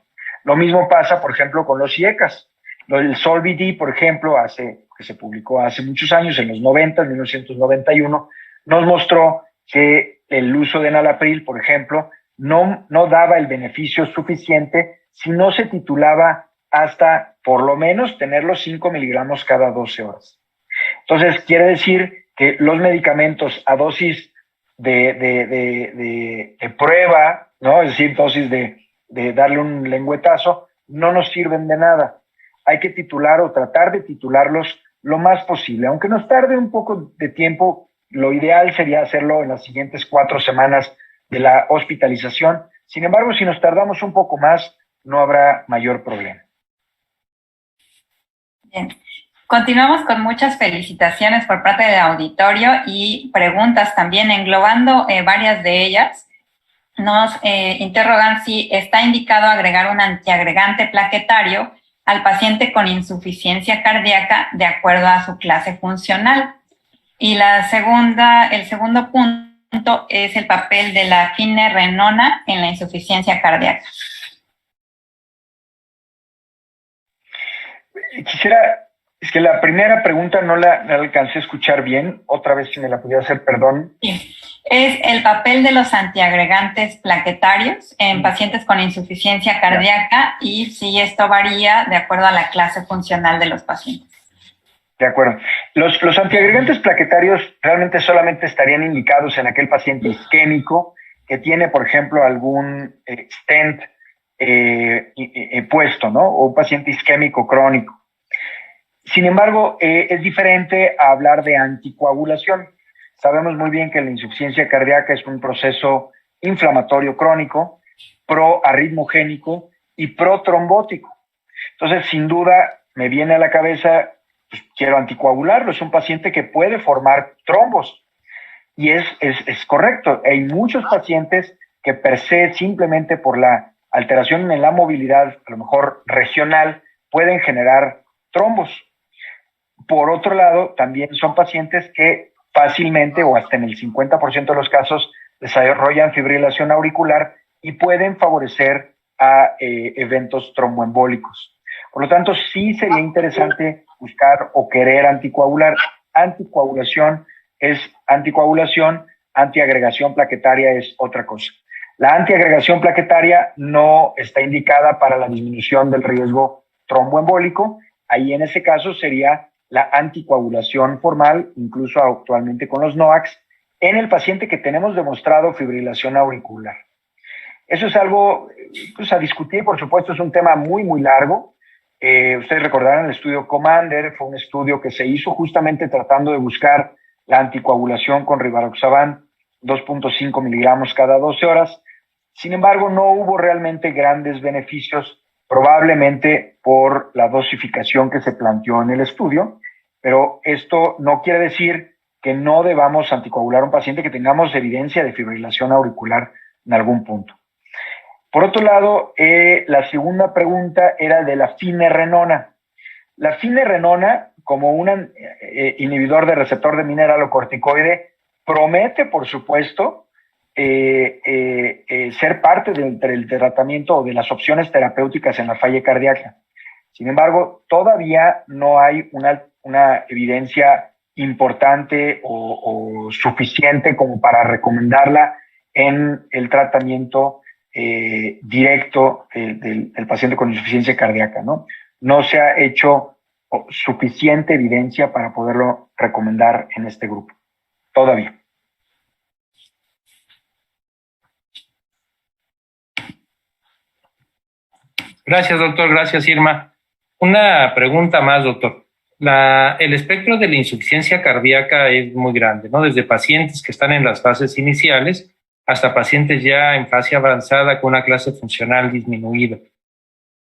Lo mismo pasa, por ejemplo, con los IECAS. El SOLVID, por ejemplo, que se publicó hace muchos años, en los 90, en 1991, nos mostró que el uso de enalapril, por ejemplo, no daba el beneficio suficiente si no se titulaba hasta, por lo menos, tener los 5 miligramos cada 12 horas. Entonces, quiere decir que los medicamentos a dosis de prueba, ¿no? Es decir, dosis de darle un lengüetazo, no nos sirven de nada. Hay que titular o tratar de titularlos lo más posible. Aunque nos tarde un poco de tiempo, lo ideal sería hacerlo en las siguientes 4 semanas de la hospitalización. Sin embargo, si nos tardamos un poco más, no habrá mayor problema. Bien. Continuamos con muchas felicitaciones por parte del auditorio y preguntas también, englobando varias de ellas. Nos interrogan si está indicado agregar un antiagregante plaquetario al paciente con insuficiencia cardíaca de acuerdo a su clase funcional. Y el segundo punto es el papel de la finerenona en la insuficiencia cardíaca. Es que la primera pregunta no la alcancé a escuchar bien. Otra vez, si me la pudiera hacer, perdón. Sí. Es el papel de los antiagregantes plaquetarios en pacientes con insuficiencia cardíaca y si esto varía de acuerdo a la clase funcional de los pacientes. De acuerdo. Los antiagregantes plaquetarios realmente solamente estarían indicados en aquel paciente isquémico que tiene, por ejemplo, algún stent puesto, ¿no? O un paciente isquémico crónico. Sin embargo, es diferente a hablar de anticoagulación. Sabemos muy bien que la insuficiencia cardíaca es un proceso inflamatorio crónico, proarritmogénico y protrombótico. Entonces, sin duda, me viene a la cabeza, pues, quiero anticoagularlo. Es un paciente que puede formar trombos. Y es correcto. Hay muchos pacientes que per se, simplemente por la alteración en la movilidad, a lo mejor regional, pueden generar trombos. Por otro lado, también son pacientes que fácilmente o hasta en el 50% de los casos desarrollan fibrilación auricular y pueden favorecer a eventos tromboembólicos. Por lo tanto, sí sería interesante buscar o querer anticoagular. Anticoagulación es anticoagulación, antiagregación plaquetaria es otra cosa. La antiagregación plaquetaria no está indicada para la disminución del riesgo tromboembólico. ahí en ese caso sería la anticoagulación formal, incluso actualmente con los NOACs, en el paciente que tenemos demostrado fibrilación auricular. Eso es algo pues, a discutir, por supuesto, es un tema muy, muy largo. Ustedes recordarán el estudio Commander, fue un estudio que se hizo justamente tratando de buscar la anticoagulación con rivaroxaban, 2.5 miligramos cada 12 horas. Sin embargo, no hubo realmente grandes beneficios, probablemente por la dosificación que se planteó en el estudio, pero esto no quiere decir que no debamos anticoagular a un paciente que tengamos evidencia de fibrilación auricular en algún punto. Por otro lado, la segunda pregunta era de la finerenona. La finerenona, como un inhibidor de receptor de mineralocorticoide, promete, por supuesto, ser parte del tratamiento o de las opciones terapéuticas en la falla cardíaca. Sin embargo, todavía no hay una evidencia importante o suficiente como para recomendarla en el tratamiento directo del paciente con insuficiencia cardíaca, ¿no? No se ha hecho suficiente evidencia para poderlo recomendar en este grupo, todavía. Gracias, doctor. Gracias, Irma. Una pregunta más, doctor. El espectro de la insuficiencia cardíaca es muy grande, ¿no? Desde pacientes que están en las fases iniciales hasta pacientes ya en fase avanzada con una clase funcional disminuida.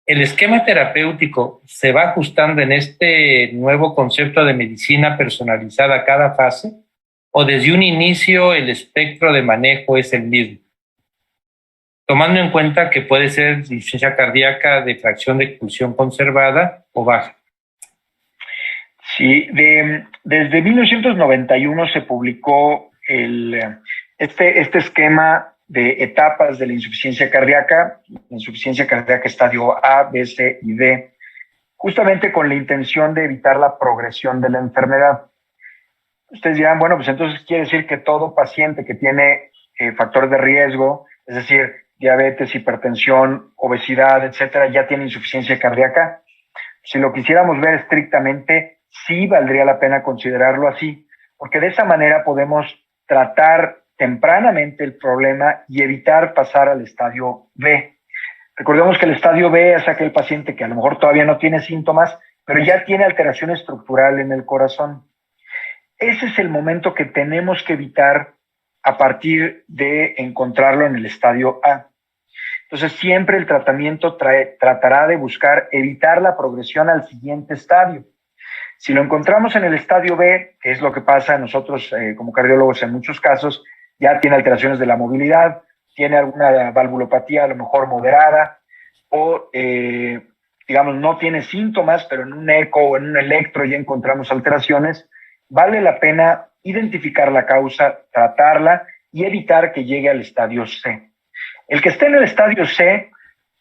¿El esquema terapéutico se va ajustando en este nuevo concepto de medicina personalizada a cada fase? ¿O desde un inicio el espectro de manejo es el mismo? Tomando en cuenta que puede ser insuficiencia cardíaca de fracción de expulsión conservada o baja. Sí, desde 1991 se publicó este esquema de etapas de la insuficiencia cardíaca estadio A, B, C y D, justamente con la intención de evitar la progresión de la enfermedad. Ustedes dirán, bueno, pues entonces quiere decir que todo paciente que tiene factores de riesgo, es decir, diabetes, hipertensión, obesidad, etcétera, ya tiene insuficiencia cardíaca. Si lo quisiéramos ver estrictamente, sí valdría la pena considerarlo así, porque de esa manera podemos tratar tempranamente el problema y evitar pasar al estadio B. Recordemos que el estadio B es aquel paciente que a lo mejor todavía no tiene síntomas, pero ya tiene alteración estructural en el corazón. Ese es el momento que tenemos que evitar a partir de encontrarlo en el estadio A. Entonces, siempre el tratamiento tratará de buscar evitar la progresión al siguiente estadio. Si lo encontramos en el estadio B, que es lo que pasa a nosotros como cardiólogos en muchos casos, ya tiene alteraciones de la movilidad, tiene alguna valvulopatía a lo mejor moderada, o digamos no tiene síntomas, pero en un eco o en un electro ya encontramos alteraciones, vale la pena identificar la causa, tratarla y evitar que llegue al estadio C. El que esté en el estadio C,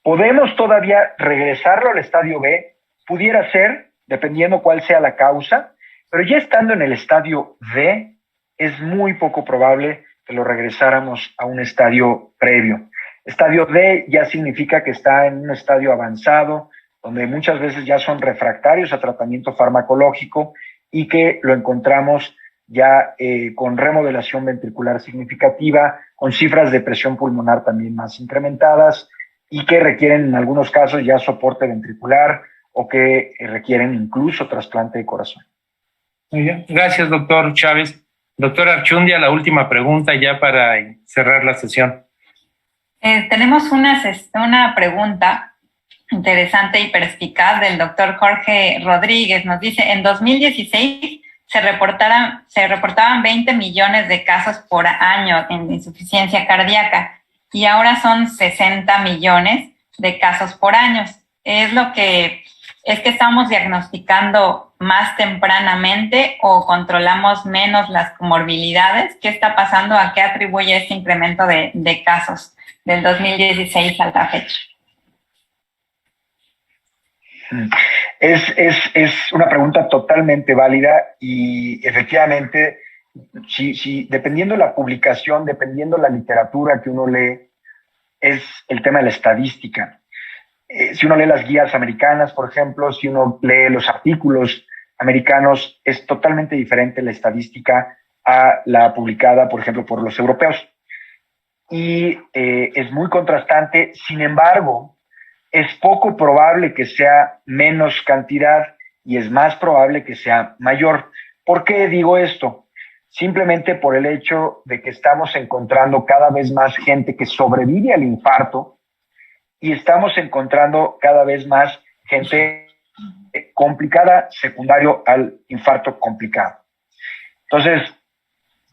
podemos todavía regresarlo al estadio B, pudiera ser, dependiendo cuál sea la causa, pero ya estando en el estadio D, es muy poco probable que lo regresáramos a un estadio previo. Estadio D ya significa que está en un estadio avanzado, donde muchas veces ya son refractarios a tratamiento farmacológico y que lo encontramos ya con remodelación ventricular significativa, con cifras de presión pulmonar también más incrementadas y que requieren en algunos casos ya soporte ventricular o que requieren incluso trasplante de corazón. Muy bien. Gracias, doctor Chávez. Doctor Archundia, la última pregunta ya para cerrar la sesión. Tenemos una pregunta interesante y perspicaz del doctor Jorge Rodríguez. Nos dice, en 2016 se reportaban 20 millones de casos por año en insuficiencia cardíaca y ahora son 60 millones de casos por año. ¿Es que estamos diagnosticando más tempranamente o controlamos menos las comorbilidades? ¿Qué está pasando? ¿A qué atribuye este incremento de casos del 2016 a la fecha? Es una pregunta totalmente válida y efectivamente, si dependiendo la publicación, dependiendo la literatura que uno lee, es el tema de la estadística. Si uno lee las guías americanas, por ejemplo, si uno lee los artículos americanos, es totalmente diferente la estadística a la publicada, por ejemplo, por los europeos. Y es muy contrastante. Sin embargo, es poco probable que sea menos cantidad y es más probable que sea mayor. ¿Por qué digo esto? Simplemente por el hecho de que estamos encontrando cada vez más gente que sobrevive al infarto y estamos encontrando cada vez más gente complicada secundario al infarto complicado. Entonces,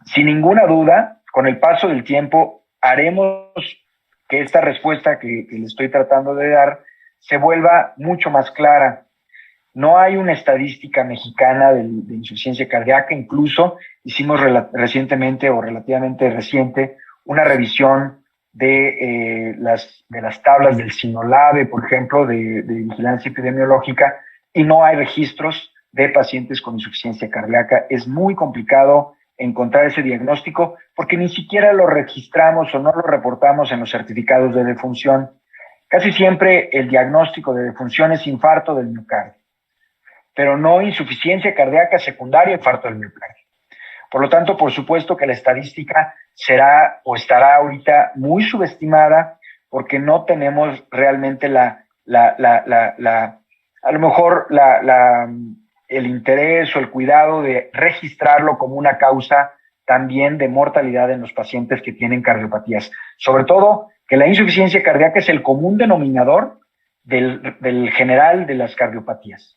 sin ninguna duda, con el paso del tiempo, haremos que esta respuesta que le estoy tratando de dar se vuelva mucho más clara. No hay una estadística mexicana de insuficiencia cardíaca. Incluso hicimos recientemente o relativamente reciente una revisión de las tablas del SINOLABE, por ejemplo, de vigilancia epidemiológica, y no hay registros de pacientes con insuficiencia cardíaca. Es muy complicado encontrar ese diagnóstico porque ni siquiera lo registramos o no lo reportamos en los certificados de defunción. Casi siempre el diagnóstico de defunción es infarto del miocardio, pero no insuficiencia cardíaca secundaria a infarto del miocardio. Por lo tanto, por supuesto que la estadística será o estará ahorita muy subestimada porque no tenemos realmente a lo mejor el interés o el cuidado de registrarlo como una causa también de mortalidad en los pacientes que tienen cardiopatías. Sobre todo que la insuficiencia cardíaca es el común denominador del general de las cardiopatías.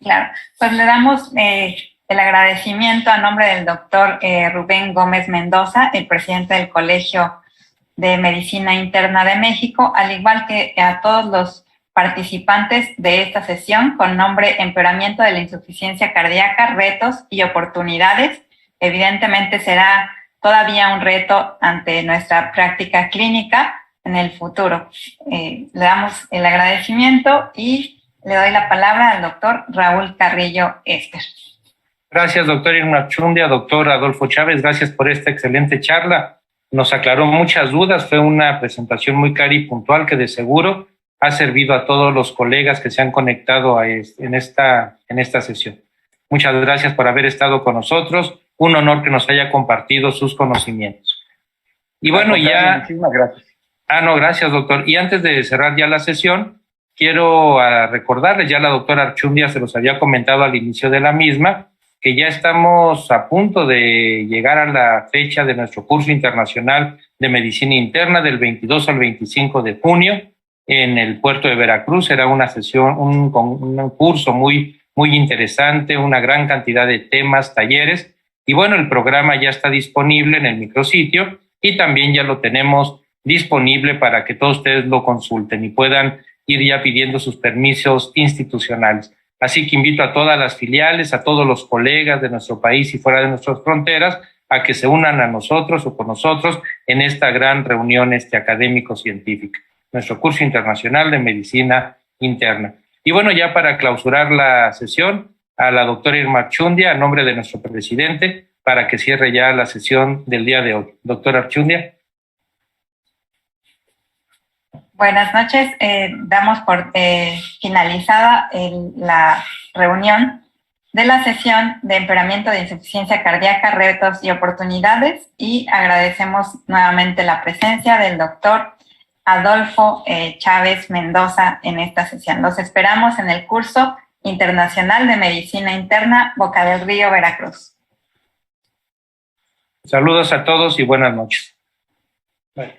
Claro, pues le damos el agradecimiento a nombre del doctor Rubén Gómez Mendoza, el presidente del Colegio de Medicina Interna de México, al igual que a todos los participantes de esta sesión con nombre Empeoramiento de la insuficiencia cardíaca, retos y oportunidades. Evidentemente será todavía un reto ante nuestra práctica clínica en el futuro. Le damos el agradecimiento y le doy la palabra al doctor Raúl Carrillo Esper. Gracias, doctor Irma Archundia, doctor Adolfo Chávez, gracias por esta excelente charla. Nos aclaró muchas dudas, fue una presentación muy clara y puntual que de seguro ha servido a todos los colegas que se han conectado en esta sesión. Muchas gracias por haber estado con nosotros, un honor que nos haya compartido sus conocimientos. Y bueno, ya... Muchísimas gracias. No, gracias, doctor. Y antes de cerrar ya la sesión, quiero recordarles, ya la doctora Archundia se los había comentado al inicio de la misma, que ya estamos a punto de llegar a la fecha de nuestro curso internacional de medicina interna del 22 al 25 de junio en el puerto de Veracruz. Será una sesión, un curso muy interesante, una gran cantidad de temas, talleres. Y bueno, el programa ya está disponible en el micrositio y también ya lo tenemos disponible para que todos ustedes lo consulten y puedan ir ya pidiendo sus permisos institucionales. Así que invito a todas las filiales, a todos los colegas de nuestro país y fuera de nuestras fronteras a que se unan a nosotros o con nosotros en esta gran reunión académico-científica, nuestro curso internacional de medicina interna. Y bueno, ya para clausurar la sesión, a la doctora Irma Archundia, a nombre de nuestro presidente, para que cierre ya la sesión del día de hoy. Doctora Archundia. Buenas noches. Damos por finalizada la reunión de la sesión de empeoramiento de insuficiencia cardíaca, retos y oportunidades, y agradecemos nuevamente la presencia del doctor Adolfo Chávez Mendoza en esta sesión. Los esperamos en el curso internacional de medicina interna Boca del Río, Veracruz. Saludos a todos y buenas noches. Bye.